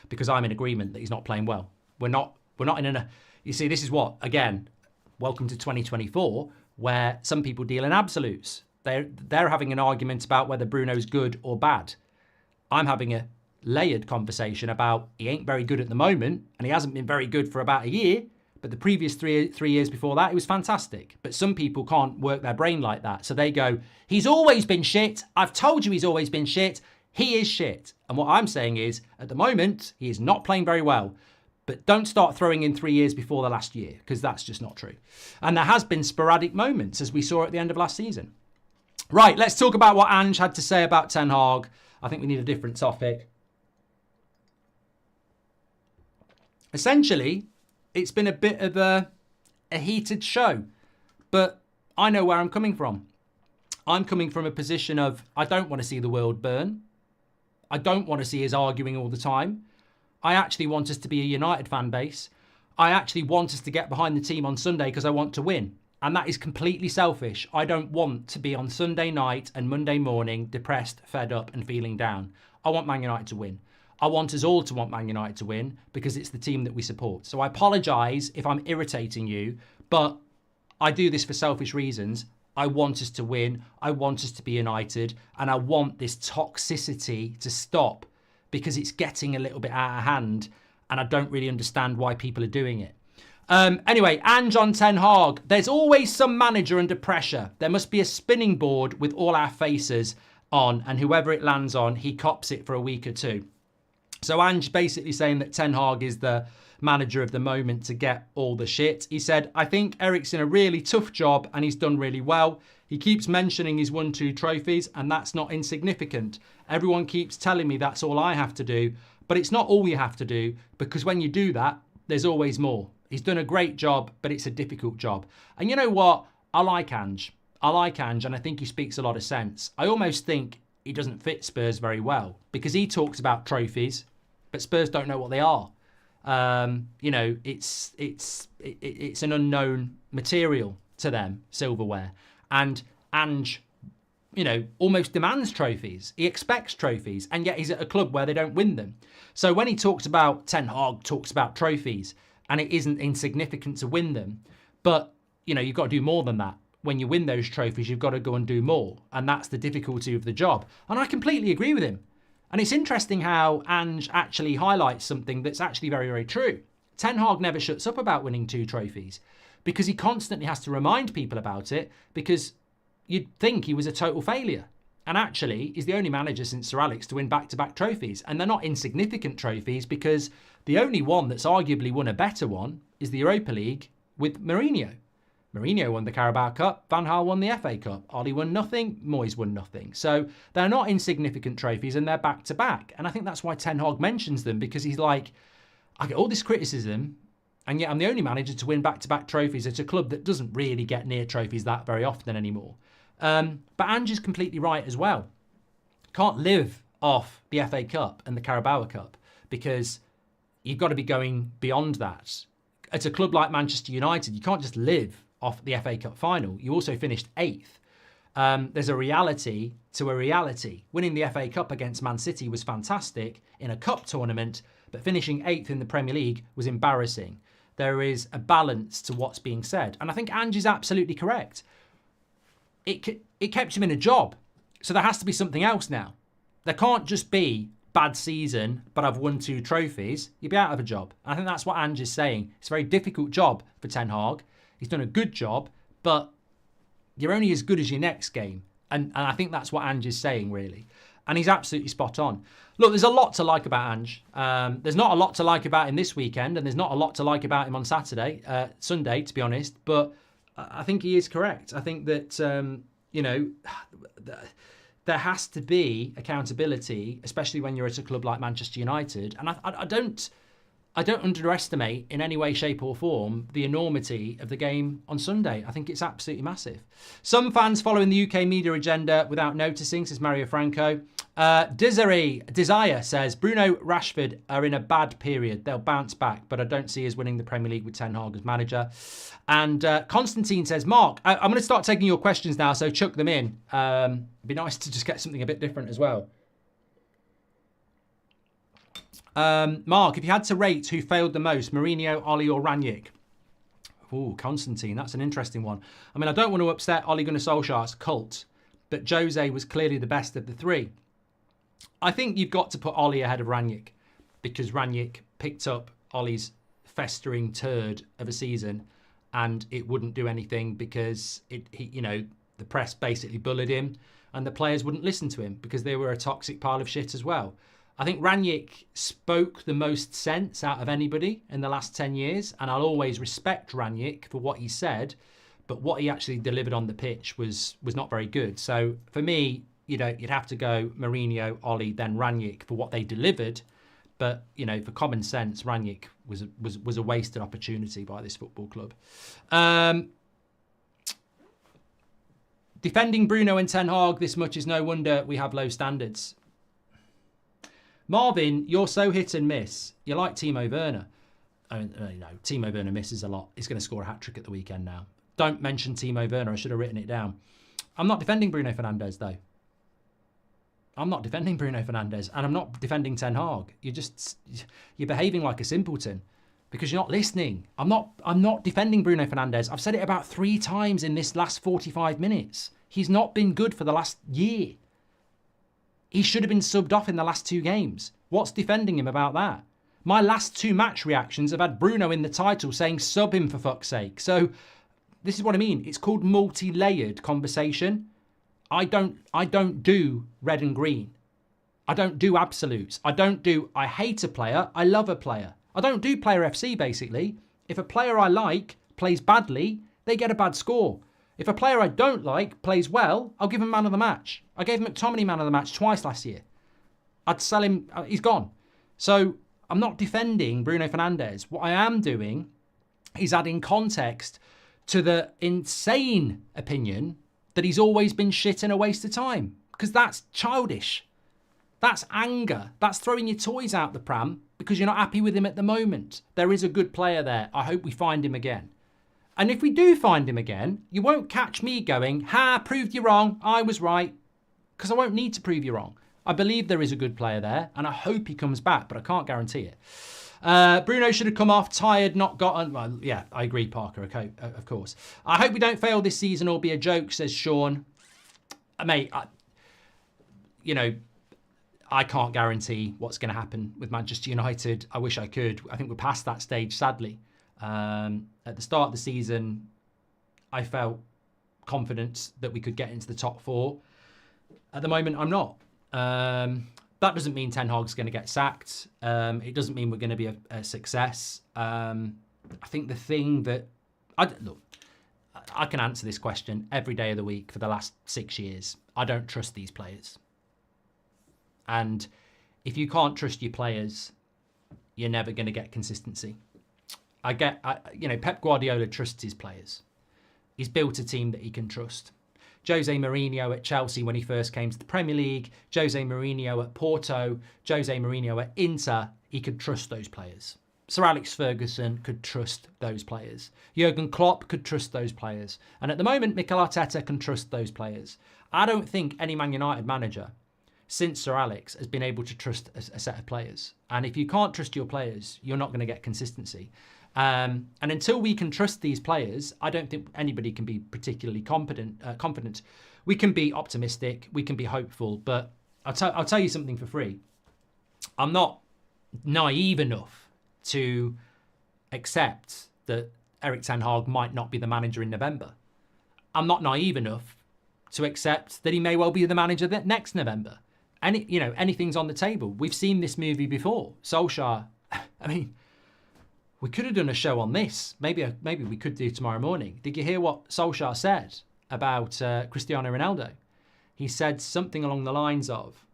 Because I'm in agreement that he's not playing well. We're not in a... You see, this is what, again, welcome to 2024, where some people deal in absolutes. They're having an argument about whether Bruno's good or bad. I'm having a layered conversation about he ain't very good at the moment, and he hasn't been very good for about a year, but the previous three years before that, he was fantastic. But some people can't work their brain like that. So they go, he's always been shit. I've told you he's always been shit. He is shit. And what I'm saying is, at the moment, he is not playing very well. But don't start throwing in 3 years before the last year, because that's just not true. And there has been sporadic moments, as we saw at the end of last season. Right, let's talk about what Ange had to say about Ten Hag. I think we need a different topic. Essentially, it's been a bit of a heated show. But I know where I'm coming from. I'm coming from a position of, I don't want to see the world burn. I don't want to see us arguing all the time. I actually want us to be a united fan base. I actually want us to get behind the team on Sunday because I want to win. And that is completely selfish. I don't want to be on Sunday night and Monday morning depressed, fed up and feeling down. I want Man United to win. I want us all to want Man United to win because it's the team that we support. So I apologise if I'm irritating you, but I do this for selfish reasons. I want us to win. I want us to be united. And I want this toxicity to stop because it's getting a little bit out of hand. And I don't really understand why people are doing it. Anyway, Ange on Ten Hag. There's always some manager under pressure. There must be a spinning board with all our faces. on, and whoever it lands on, he cops it for a week or two. So Ange basically saying that Ten Hag is the manager of the moment to get all the shit. He said, I think Eric's in a really tough job and he's done really well. He keeps mentioning he's won 2 trophies and that's not insignificant. Everyone keeps telling me that's all I have to do, but it's not all you have to do, because when you do that, there's always more. He's done a great job, but it's a difficult job. And you know what? I like Ange. And I think he speaks a lot of sense. I almost think he doesn't fit Spurs very well, because he talks about trophies, but Spurs don't know what they are. It's an unknown material to them, silverware. And Ange, almost demands trophies. He expects trophies, and yet he's at a club where they don't win them. So when he talks about, Ten Hag talks about trophies, and it isn't insignificant to win them, but, you've got to do more than that. When you win those trophies, you've got to go and do more. And that's the difficulty of the job. And I completely agree with him. And it's interesting how Ange actually highlights something that's actually very, very true. Ten Hag never shuts up about winning 2 trophies, because he constantly has to remind people about it, because you'd think he was a total failure. And actually, he's the only manager since Sir Alex to win back-to-back trophies. And they're not insignificant trophies, because the only one that's arguably won a better one is the Europa League with Mourinho. Mourinho won the Carabao Cup, Van Gaal won the FA Cup, Ollie won nothing, Moyes won nothing. So they're not insignificant trophies, and they're back-to-back. And I think that's why Ten Hag mentions them, because he's like, I get all this criticism, and yet I'm the only manager to win back-to-back trophies at a club that doesn't really get near trophies that very often anymore. But Ange is completely right as well. Can't live off the FA Cup and the Carabao Cup, because you've got to be going beyond that. At a club like Manchester United, you can't just live off the FA Cup final. You also finished 8th. There's a reality to a reality. Winning the FA Cup against Man City was fantastic in a cup tournament, but finishing 8th in the Premier League was embarrassing. There is a balance to what's being said. And I think Ange is absolutely correct. It kept him in a job. So there has to be something else now. There can't just be bad season, but I've won 2 trophies. You'd be out of a job. And I think that's what Ange is saying. It's a very difficult job for Ten Hag. He's done a good job, but you're only as good as your next game. And I think that's what Ange is saying, really. And he's absolutely spot on. Look, there's a lot to like about Ange. There's not a lot to like about him this weekend, and there's not a lot to like about him on Sunday, to be honest. But I think he is correct. I think that, there has to be accountability, especially when you're at a club like Manchester United. And I don't underestimate in any way, shape or form the enormity of the game on Sunday. I think it's absolutely massive. Some fans following the UK media agenda without noticing, says Mario Franco. Desire says, Bruno, Rashford are in a bad period. They'll bounce back, but I don't see us winning the Premier League with Ten Hag as manager. And Constantine says, Mark, I'm going to start taking your questions now, so chuck them in. It'd be nice to just get something a bit different as well. Mark, if you had to rate who failed the most, Mourinho, Ollie or Ranić? Ooh, Constantine, that's an interesting one. I mean, I don't want to upset Ole Gunnar Solskjaer's cult, but Jose was clearly the best of the 3. I think you've got to put Ollie ahead of Ranić, because Ranić picked up Ollie's festering turd of a season, and it wouldn't do anything because the press basically bullied him, and the players wouldn't listen to him because they were a toxic pile of shit as well. I think Ranić spoke the most sense out of anybody in the last 10 years, and I'll always respect Ranić for what he said, but what he actually delivered on the pitch was not very good. So for me, you'd have to go Mourinho, Ollie, then Ranić for what they delivered. But, for common sense, Ranić was a wasted opportunity by this football club. Defending Bruno and Ten Hag this much is no wonder we have low standards. Marvin, you're so hit and miss. You're like Timo Werner. Timo Werner misses a lot. He's going to score a hat-trick at the weekend now. Don't mention Timo Werner. I should have written it down. I'm not defending Bruno Fernandes, though. I'm not defending Bruno Fernandes, and I'm not defending Ten Hag. You're behaving like a simpleton because you're not listening. I'm not defending Bruno Fernandes. I've said it about 3 times in this last 45 minutes. He's not been good for the last year. He should have been subbed off in the last 2 games. What's defending him about that? My last 2 match reactions have had Bruno in the title saying sub him for fuck's sake. So this is what I mean. It's called multi-layered conversation. I don't do red and green. I don't do absolutes. I hate a player, I love a player. I don't do player FC, basically. If a player I like plays badly, they get a bad score. If a player I don't like plays well, I'll give him man of the match. I gave McTominay man of the match twice last year. I'd sell him, he's gone. So I'm not defending Bruno Fernandes. What I am doing is adding context to the insane opinion that he's always been shit and a waste of time. Because that's childish. That's anger. That's throwing your toys out the pram because you're not happy with him at the moment. There is a good player there. I hope we find him again. And if we do find him again, you won't catch me going, ha, proved you wrong. I was right. Because I won't need to prove you wrong. I believe there is a good player there, and I hope he comes back, but I can't guarantee it. Bruno should have come off tired, not gotten. Well, yeah, I agree, Parker, okay, of course. I hope we don't fail this season or be a joke, says Sean. Mate, I can't guarantee what's going to happen with Manchester United. I wish I could. I think we're past that stage, sadly. At the start of the season, I felt confident that we could get into the top 4. At the moment, I'm not. That doesn't mean Ten Hag's going to get sacked. It doesn't mean we're going to be a success. I think the thing that... Look, I can answer this question every day of the week for the last 6 years. I don't trust these players. And if you can't trust your players, you're never going to get consistency. Pep Guardiola trusts his players. He's built a team that he can trust. Jose Mourinho at Chelsea when he first came to the Premier League, Jose Mourinho at Porto, Jose Mourinho at Inter, he could trust those players. Sir Alex Ferguson could trust those players. Jurgen Klopp could trust those players. And at the moment, Mikel Arteta can trust those players. I don't think any Man United manager since Sir Alex has been able to trust a set of players. And if you can't trust your players, you're not going to get consistency. And until we can trust these players, I don't think anybody can be particularly confident. We can be optimistic, we can be hopeful, but I'll tell you something for free. I'm not naive enough to accept that Erik ten Hag might not be the manager in November. I'm not naive enough to accept that he may well be the manager next November. Anything's on the table. We've seen this movie before. Solskjaer, I mean, we could have done a show on this. Maybe we could do tomorrow morning. Did you hear what Solskjaer said about Cristiano Ronaldo? He said something along the lines of,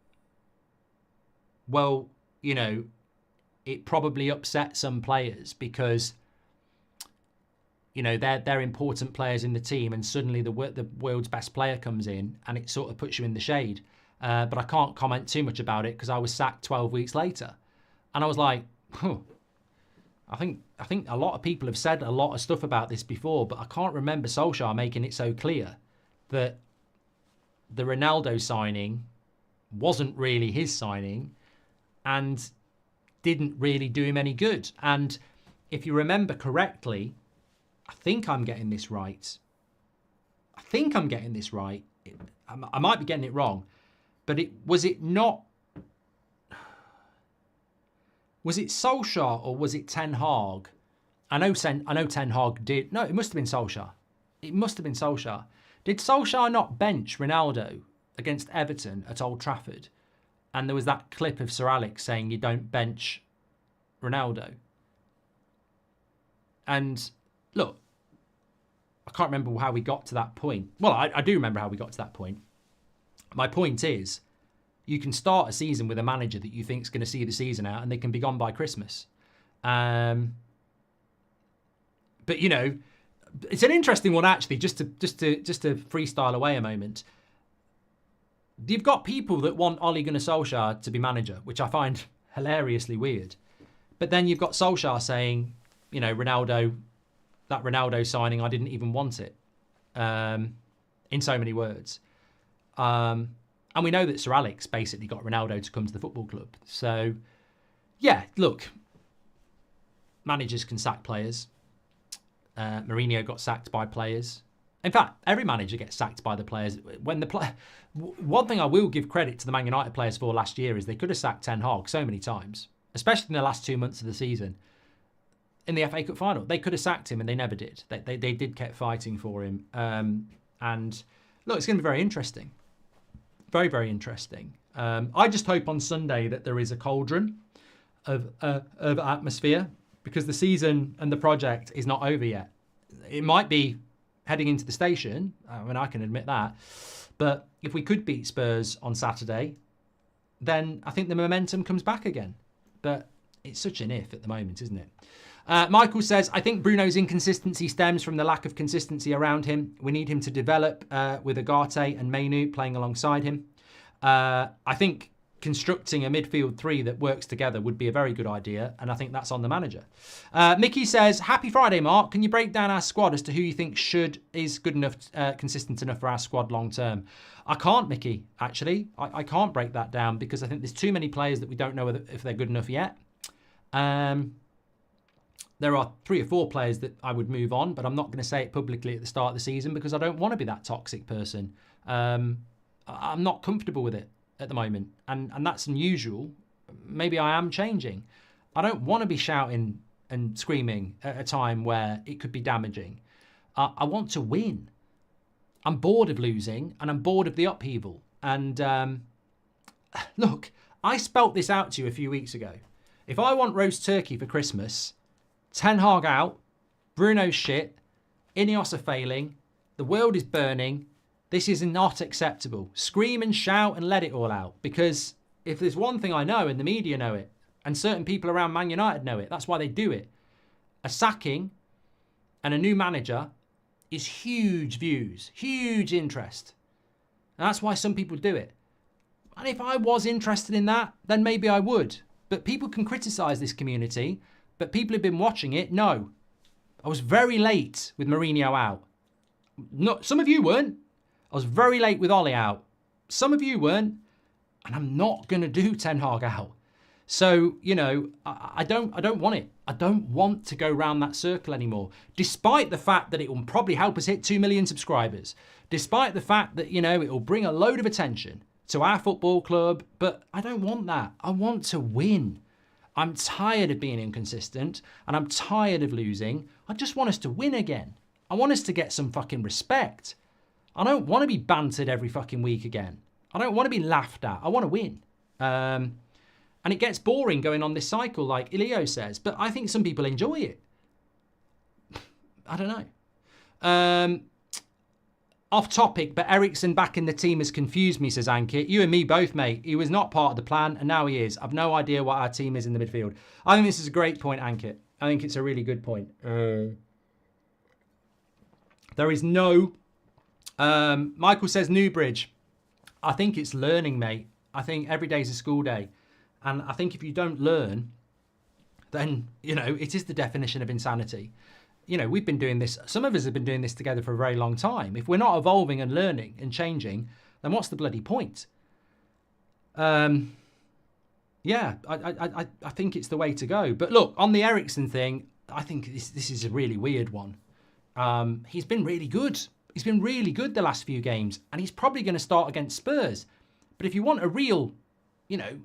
well, it probably upset some players because, they're important players in the team and suddenly the world's best player comes in and it sort of puts you in the shade. But I can't comment too much about it because I was sacked 12 weeks later. And I was like, I think a lot of people have said a lot of stuff about this before, but I can't remember Solskjaer making it so clear that the Ronaldo signing wasn't really his signing and didn't really do him any good. And if you remember correctly, I think I'm getting this right. I might be getting it wrong, but was it Solskjaer or was it Ten Hag? I know Ten Hag did. No, it must have been Solskjaer. Did Solskjaer not bench Ronaldo against Everton at Old Trafford? And there was that clip of Sir Alex saying you don't bench Ronaldo. And look, I can't remember how we got to that point. Well, I do remember how we got to that point. My point is, you can start a season with a manager that you think is going to see the season out and they can be gone by Christmas. But, it's an interesting one, actually, just to freestyle away a moment. You've got people that want Ole Gunnar Solskjaer to be manager, which I find hilariously weird. But then you've got Solskjaer saying, Ronaldo, that Ronaldo signing, I didn't even want it, in so many words. And we know that Sir Alex basically got Ronaldo to come to the football club. So, yeah, look, managers can sack players. Mourinho got sacked by players. In fact, every manager gets sacked by the players. One thing I will give credit to the Man United players for last year is they could have sacked Ten Hag so many times, especially in the last 2 months of the season. In the FA Cup final, they could have sacked him and they never did. They did keep fighting for him. And look, it's going to be very interesting. Very, very interesting. I just hope on Sunday that there is a cauldron of atmosphere, because the season and the project is not over yet. It might be heading into the station. I mean, I can admit that. But if we could beat Spurs on Saturday, then I think the momentum comes back again. But it's such an if at the moment, isn't it? Michael says, I think Bruno's inconsistency stems from the lack of consistency around him. We need him to develop with Agate and Mainu playing alongside him. I think constructing a midfield three that works together would be a very good idea, and I think that's on the manager. Mickey says, happy Friday, Mark. Can you break down our squad as to who you think is good enough, consistent enough for our squad long term? I can't, Mickey, actually. I can't break that down because I think there's too many players that we don't know if they're good enough yet. There are 3 or 4 players that I would move on, but I'm not going to say it publicly at the start of the season because I don't want to be that toxic person. I'm not comfortable with it at the moment, and that's unusual. Maybe I am changing. I don't want to be shouting and screaming at a time where it could be damaging. I want to win. I'm bored of losing, and I'm bored of the upheaval. And look, I spelt this out to you a few weeks ago. If I want roast turkey for Christmas, Ten Hag out, Bruno's shit, Ineos are failing, the world is burning, this is not acceptable. Scream and shout and let it all out. Because if there's one thing I know, and the media know it, and certain people around Man United know it, that's why they do it. A sacking and a new manager is huge views, huge interest. And that's why some people do it. And if I was interested in that, then maybe I would. But people can criticise this community, but people who've been watching it know. I was very late with Mourinho out. Some of you weren't. I was very late with Ollie out. Some of you weren't. And I'm not going to do Ten Hag out. So, you know, I don't want it. I don't want to go round that circle anymore. Despite the fact that it will probably help us hit 2 million subscribers. Despite the fact that, you know, it will bring a load of attention to our football club. But I don't want that. I want to win. I'm tired of being inconsistent and I'm tired of losing. I just want us to win again. I want us to get some fucking respect. I don't want to be bantered every fucking week again. I don't want to be laughed at. I want to win. And it gets boring going on this cycle, like Ilio says, but I think some people enjoy it. I don't know. Off topic, but Eriksen back in the team has confused me, says Ankit. You and me both, mate. He was not part of the plan, and now he is. I've no idea what our team is in the midfield. I think this is a great point, Ankit. I think it's a really good point. There is no... Michael says Newbridge. I think it's learning, mate. I think every day is a school day. And I think if you don't learn, then, you know, it is the definition of insanity. You know, we've been doing this, some of us have been doing this together for a very long time. If we're not evolving and learning and changing, then what's the bloody point? Yeah, I think it's the way to go. But look, on the Eriksen thing, I think this is a really weird one. He's been really good. He's been really good the last few games, and he's probably going to start against Spurs. But if you want a real, you know,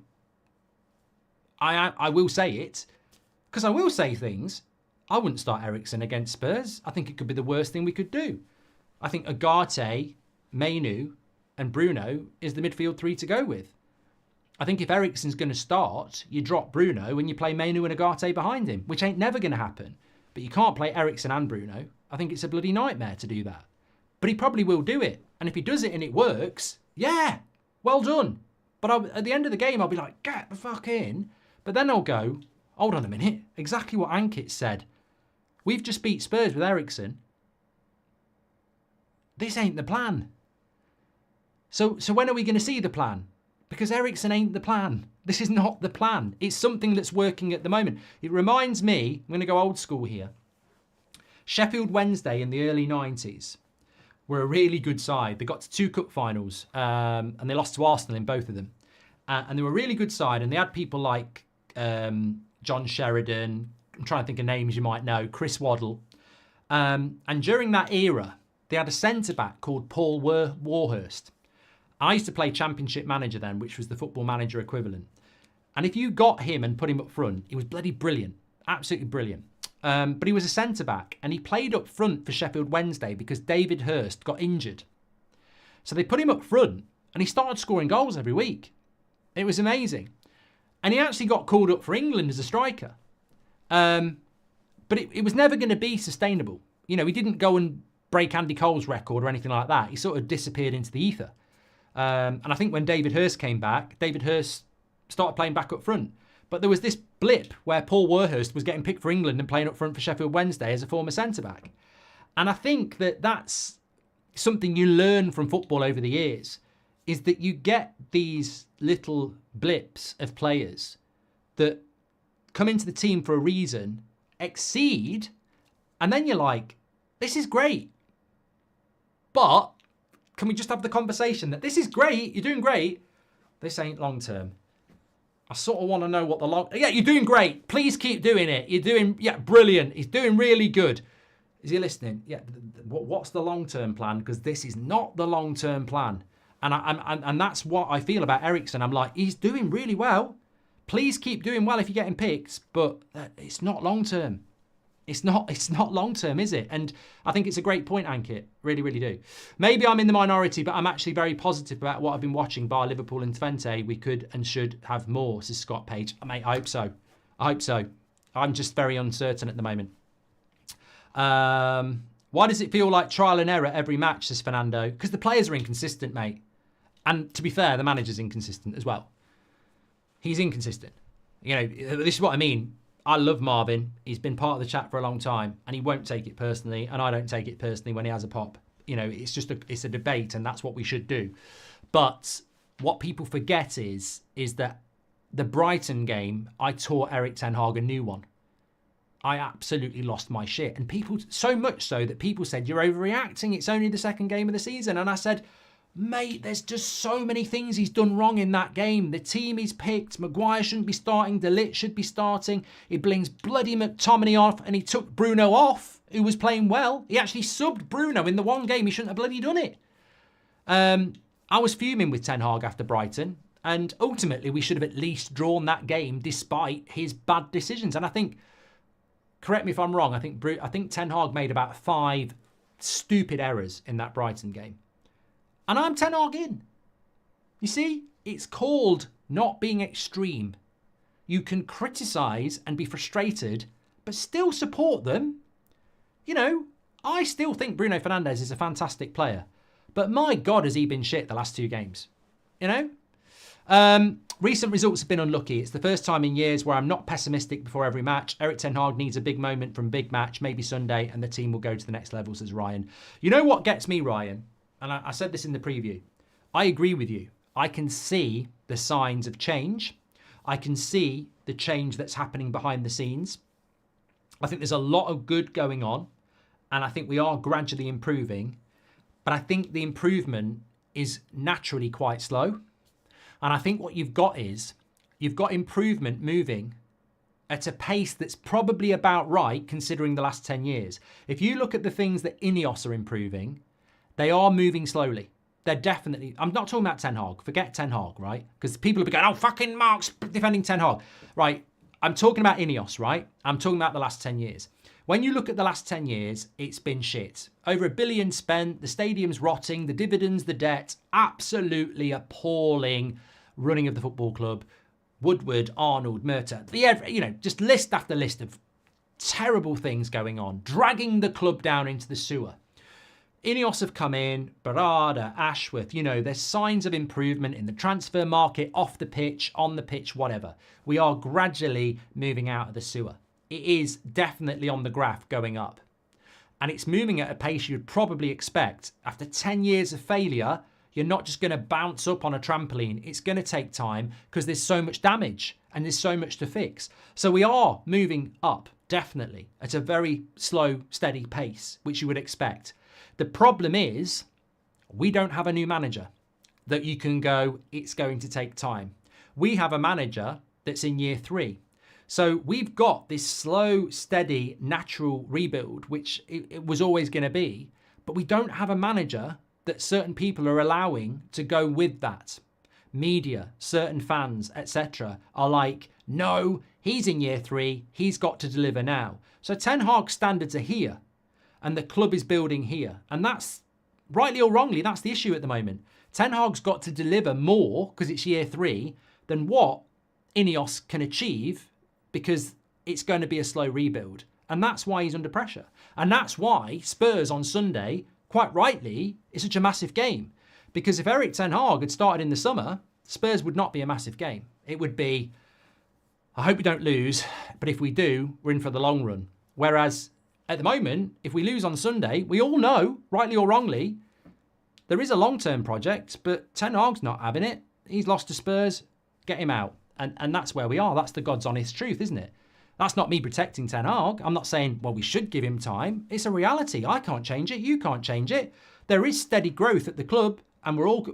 I will say it, because I will say things. I wouldn't start Eriksen against Spurs. I think it could be the worst thing we could do. I think Agate, Mainu, and Bruno is the midfield three to go with. I think if Eriksen's going to start, you drop Bruno and you play Mainu and Agate behind him, which ain't never going to happen. But you can't play Eriksen and Bruno. I think it's a bloody nightmare to do that. But he probably will do it. And if he does it and it works, yeah, well done. But at the end of the game, I'll be like, get the fuck in. But then I'll go, hold on a minute, exactly what Ankit said. We've just beat Spurs with Eriksen. This ain't the plan. So when are we going to see the plan? Because Eriksen ain't the plan. This is not the plan. It's something that's working at the moment. It reminds me, I'm going to go old school here. Sheffield Wednesday in the early 90s were a really good side. They got to 2 cup finals and they lost to Arsenal in both of them. And they were a really good side, and they had people like John Sheridan, I'm trying to think of names you might know, Chris Waddle. And during that era, they had a centre-back called Paul Warhurst. I used to play Championship Manager then, which was the Football Manager equivalent. And if you got him and put him up front, he was bloody brilliant. Absolutely brilliant. But he was a centre-back, and he played up front for Sheffield Wednesday because David Hurst got injured. So they put him up front, And he started scoring goals every week. It was amazing. And he actually got called up for England as a striker. But it was never going to be sustainable. You know, he didn't go and break Andy Cole's record or anything like that. He sort of disappeared into the ether. And I think when David Hirst came back, David Hirst started playing back up front. But there was this blip where Paul Warhurst was getting picked for England and playing up front for Sheffield Wednesday as a former centre-back. And I think that that's something you learn from football over the years, is that you get these little blips of players that come into the team for a reason, exceed, and then you're like, this is great. But can we just have the conversation that this is great, you're doing great, this ain't long term. I sort of want to know what the yeah, you're doing great. Please keep doing it. You're doing, yeah, brilliant. He's doing really good. Is he listening? Yeah. What's the long-term plan? Because this is not the long-term plan. And that's what I feel about Eriksen. I'm like, he's doing really well. Please keep doing well if you're getting picked, but it's not long-term. It's not long-term, is it? And I think it's a great point, Ankit. Really, really do. Maybe I'm in the minority, but I'm actually very positive about what I've been watching bar Liverpool and Twente. We could and should have more, says Scott Page. Mate, I hope so. I hope so. I'm just very uncertain at the moment. Why does it feel like trial and error every match, says Fernando? Because the players are inconsistent, mate. And to be fair, the manager's inconsistent as well. He's inconsistent. You know, this is what I mean. I love Marvin. He's been part of the chat for a long time, and he won't take it personally, and I don't take it personally when he has a pop. You know, it's just it's a debate, and that's what we should do. But what people forget is that the Brighton game, I taught Erik ten Hag a new one. I absolutely lost my shit. And people, so much so that people said, you're overreacting. It's only the second game of the season. And I said, mate, there's just so many things he's done wrong in that game. The team he's picked, Maguire shouldn't be starting, De Ligt should be starting. He brings bloody McTominay off, and he took Bruno off, who was playing well. He actually subbed Bruno in the one game. He shouldn't have bloody done it. I was fuming with Ten Hag after Brighton, and ultimately we should have at least drawn that game despite his bad decisions. And I think, correct me if I'm wrong, I think Ten Hag made about 5 stupid errors in that Brighton game. And I'm Ten Hag in. You see, it's called not being extreme. You can criticise and be frustrated, but still support them. You know, I still think Bruno Fernandes is a fantastic player. But my God, has he been shit the last 2 games. You know? Recent results have been unlucky. It's the first time in years where I'm not pessimistic before every match. Erik ten Hag needs a big moment from big match, maybe Sunday, and the team will go to the next level, says Ryan. You know what gets me, Ryan? And I said this in the preview. I agree with you. I can see the signs of change. I can see the change that's happening behind the scenes. I think there's a lot of good going on, and I think we are gradually improving. But I think the improvement is naturally quite slow. And I think what you've got is, you've got improvement moving at a pace that's probably about right, considering the last 10 years. If you look at the things that Ineos are improving, they are moving slowly. They're definitely, I'm not talking about Ten Hag. Forget Ten Hag, right? Because people will be going, oh, fucking Mark's defending Ten Hag. Right, I'm talking about Ineos, right? I'm talking about the last 10 years. When you look at the last 10 years, it's been shit. Over $1 billion spent, the stadium's rotting, the dividends, the debt, absolutely appalling running of the football club. Woodward, Arnold, Murta, you know, just list after list of terrible things going on, dragging the club down into the sewer. Ineos have come in, Barada, Ashworth, you know, there's signs of improvement in the transfer market, off the pitch, on the pitch, whatever. We are gradually moving out of the sewer. It is definitely on the graph going up. And it's moving at a pace you'd probably expect. After 10 years of failure, you're not just going to bounce up on a trampoline. It's going to take time because there's so much damage and there's so much to fix. So we are moving up, definitely, at a very slow, steady pace, which you would expect. The problem is we don't have a new manager that you can go, it's going to take time. We have a manager that's in year 3. So we've got this slow, steady, natural rebuild, which it was always going to be, but we don't have a manager that certain people are allowing to go with that. Media, certain fans, etc. are like, no, he's in year 3, he's got to deliver now. So Ten Hag's standards are here, and the club is building here. And that's Rightly or wrongly, that's the issue at the moment. Ten Hag's got to deliver more, because it's year 3, than what Ineos can achieve, because it's going to be a slow rebuild. And that's why he's under pressure. And that's why Spurs on Sunday, quite rightly, is such a massive game. Because if Erik ten Hag had started in the summer, Spurs would not be a massive game. It would be, I hope we don't lose, but if we do, we're in for the long run. Whereas at the moment, if we lose on Sunday, we all know, rightly or wrongly, there is a long-term project, but Ten Hag's not having it. He's lost to Spurs, get him out. And that's where we are. That's the God's honest truth, isn't it? That's not me protecting Ten Hag. I'm not saying, well, we should give him time. It's a reality. I can't change it. You can't change it. There is steady growth at the club, and we're all,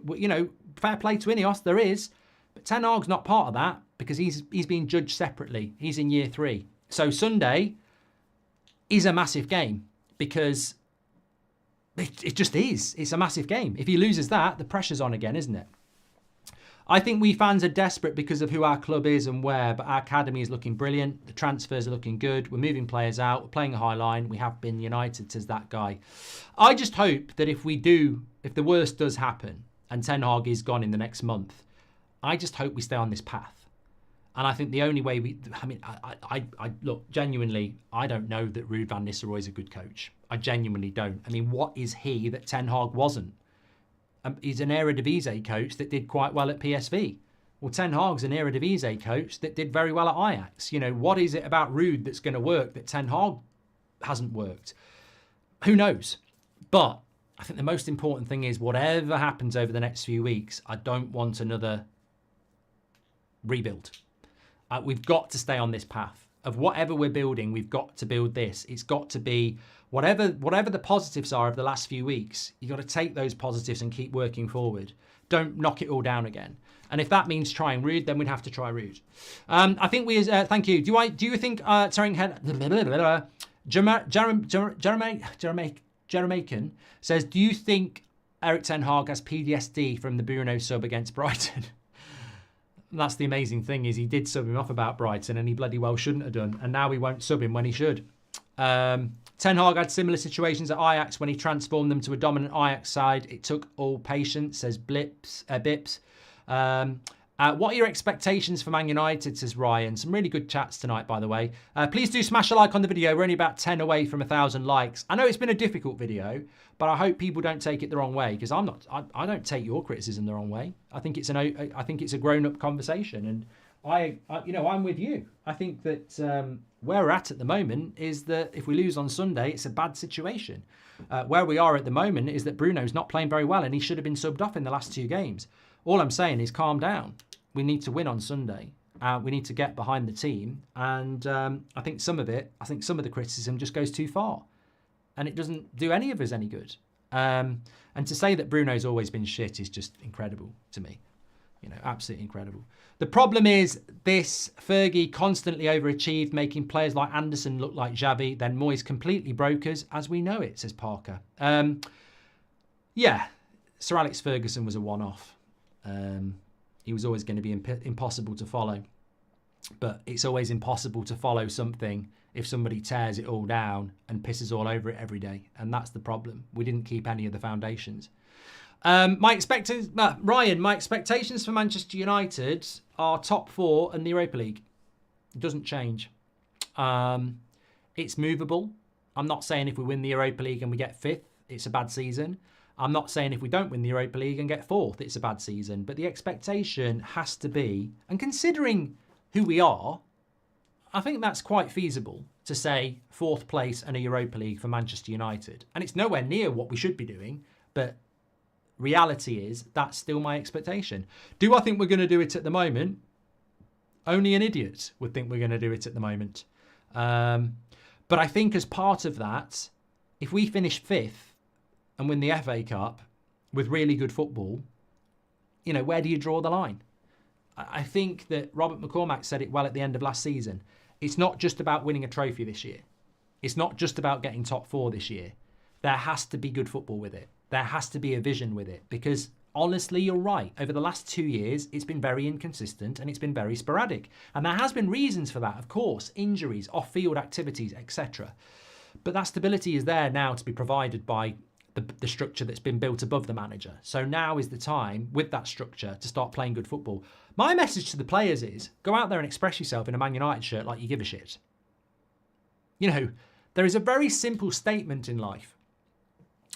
fair play to Ineos, there is. But Ten Hag's not part of that because he's being judged separately. He's in year 3. So Sunday is a massive game because it just is. It's a massive game. If he loses that, the pressure's on again, isn't it? I think we fans are desperate because of who our club is and where, but our academy is looking brilliant. The transfers are looking good. We're moving players out. We're playing a high line. We have been United as that guy. I just hope that if the worst does happen and Ten Hag is gone in the next month, I just hope we stay on this path. And I think the only way I look, genuinely, I don't know that Ruud van Nistelrooy is a good coach. I genuinely don't. I mean, what is he that Ten Hag wasn't? He's an Eredivisie coach that did quite well at PSV. Well, Ten Hag's an Eredivisie coach that did very well at Ajax. What is it about Ruud that's going to work that Ten Hag hasn't worked? Who knows? But I think the most important thing is whatever happens over the next few weeks, I don't want another rebuild. We've got to stay on this path of whatever we're building. We've got to build this. It's got to be whatever the positives are of the last few weeks. You've got to take those positives and keep working forward. Don't knock it all down again. And if that means trying Ruud, then we'd have to try Ruud. I think we. Thank you. Do you think Jeremaican says, do you think Erik ten Hag has PTSD from the Bruno sub against Brighton? That's the amazing thing is he did sub him off about Brighton and he bloody well shouldn't have done. And now he won't sub him when he should. Ten Hag had similar situations at Ajax when he transformed them to a dominant Ajax side. It took all patience, says Bips. What are your expectations for Man United, says Ryan. Some really good chats tonight, by the way. Please do smash a like on the video. We're only about 10 away from 1,000 likes. I know it's been a difficult video, but I hope people don't take it the wrong way because I don't take your criticism the wrong way. I think it's a grown-up conversation, and I'm with you. I think that where we're at the moment is that if we lose on Sunday, it's a bad situation. Where we are at the moment is that Bruno's not playing very well, and he should have been subbed off in the last 2 games. All I'm saying is calm down. We need to win on Sunday. We need to get behind the team. And I think some of the criticism just goes too far. And it doesn't do any of us any good. And to say that Bruno's always been shit is just incredible to me. Absolutely incredible. The problem is this Fergie constantly overachieved, making players like Anderson look like Xavi, then Moyes completely broke us as we know it, says Parker. Yeah, Sir Alex Ferguson was a one-off. He was always going to be impossible to follow. But it's always impossible to follow something if somebody tears it all down and pisses all over it every day. And that's the problem. We didn't keep any of the foundations. Ryan, my expectations for Manchester United are top 4 and the Europa League. It doesn't change. It's movable. I'm not saying if we win the Europa League and we get 5th, it's a bad season. I'm not saying if we don't win the Europa League and get 4th, it's a bad season. But the expectation has to be, and considering who we are, I think that's quite feasible to say 4th place and a Europa League for Manchester United. And it's nowhere near what we should be doing, but reality is that's still my expectation. Do I think we're going to do it at the moment? Only an idiot would think we're going to do it at the moment. But I think as part of that, if we finish 5th and win the FA Cup with really good football, where do you draw the line? I think that Robert McCormack said it well at the end of last season. It's not just about winning a trophy this year. It's not just about getting top 4 this year. There has to be good football with it. There has to be a vision with it because honestly, you're right. Over the last 2 years, it's been very inconsistent and it's been very sporadic. And there has been reasons for that, of course, injuries, off-field activities, etc. But that stability is there now to be provided by the structure that's been built above the manager. So now is the time, with that structure, to start playing good football. My message to the players is, go out there and express yourself in a Man United shirt like you give a shit. You know, there is a very simple statement in life,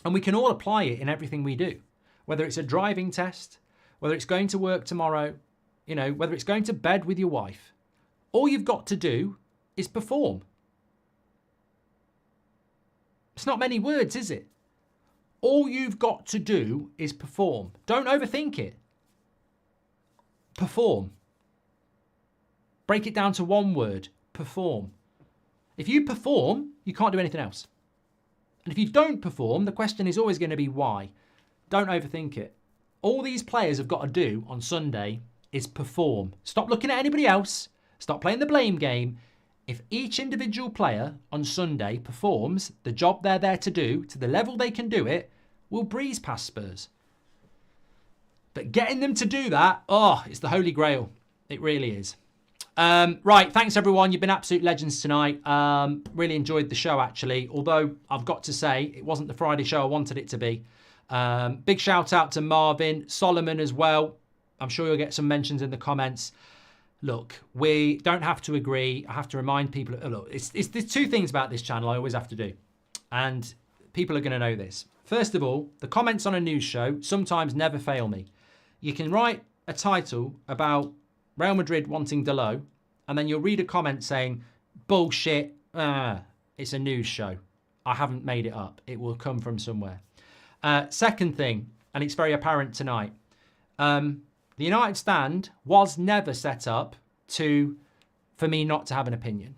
and we can all apply it in everything we do. Whether it's a driving test, whether it's going to work tomorrow, you know, whether it's going to bed with your wife, all you've got to do is perform. It's not many words, is it? All you've got to do is perform. Don't overthink it. Perform. Break it down to one word. Perform. If you perform, you can't do anything else. And if you don't perform, the question is always going to be why. Don't overthink it. All these players have got to do on Sunday is perform. Stop looking at anybody else. Stop playing the blame game. If each individual player on Sunday performs the job they're there to do to the level they can do it, we'll breeze past Spurs. But getting them to do that, oh, it's the holy grail. It really is. Right, thanks everyone. You've been absolute legends tonight. Really enjoyed the show actually. Although I've got to say, it wasn't the Friday show I wanted it to be. Big shout out to Marvin, Solomon as well. I'm sure you'll get some mentions in the comments. Look, we don't have to agree. I have to remind people. Look, there's two things about this channel I always have to do. And people are going to know this. First of all, the comments on a news show sometimes never fail me. You can write a title about Real Madrid wanting Dalot, and then you'll read a comment saying, bullshit, it's a news show. I haven't made it up. It will come from somewhere. Second thing, and it's very apparent tonight, the United stand was never set up for me not to have an opinion.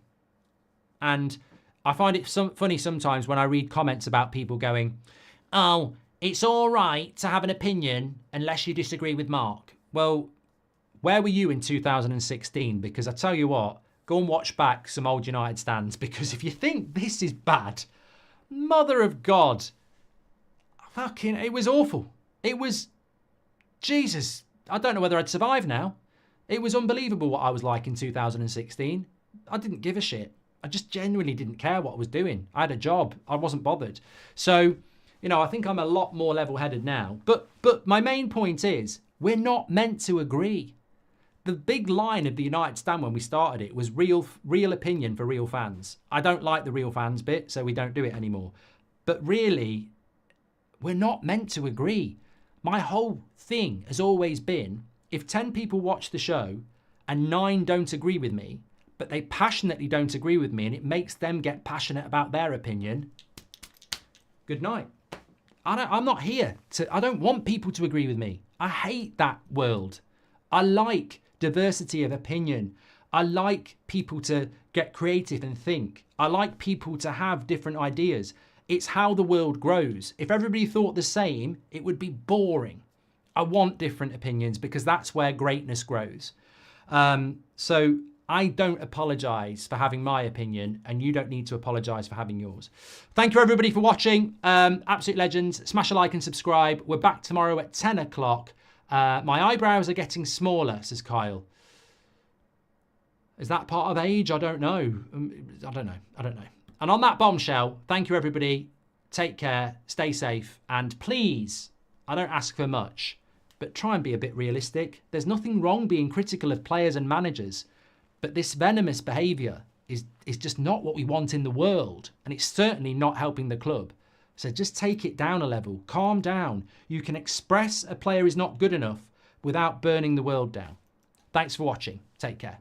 And I find it funny sometimes when I read comments about people going, oh, it's all right to have an opinion unless you disagree with Mark. Well, where were you in 2016? Because I tell you what, go and watch back some old United stands, because if you think this is bad, mother of God, fucking, it was awful. It was, Jesus, I don't know whether I'd survive now. It was unbelievable what I was like in 2016. I didn't give a shit. I just genuinely didn't care what I was doing. I had a job. I wasn't bothered. So, you know, I think I'm a lot more level-headed now. But my main point is, we're not meant to agree. The big line of the United stand when we started it was real opinion for real fans. I don't like the real fans bit, so we don't do it anymore. But really, we're not meant to agree. My whole thing has always been, if 10 people watch the show and 9 don't agree with me, but they passionately don't agree with me and it makes them get passionate about their opinion, good night. I'm not here to, I don't want people to agree with me. I hate that world. I like diversity of opinion. I like people to get creative and think. I like people to have different ideas. It's how the world grows. If everybody thought the same, it would be boring. I want different opinions because that's where greatness grows. So I don't apologise for having my opinion, and you don't need to apologise for having yours. Thank you everybody for watching. Absolute legends. Smash a like and subscribe. We're back tomorrow at 10 o'clock. My eyebrows are getting smaller, says Kyle. Is that part of age? I don't know. I don't know. And on that bombshell, thank you everybody. Take care, stay safe, and please, I don't ask for much, but try and be a bit realistic. There's nothing wrong being critical of players and managers, but this venomous behaviour is just not what we want in the world, and it's certainly not helping the club. So just take it down a level, calm down. You can express a player is not good enough without burning the world down. Thanks for watching. Take care.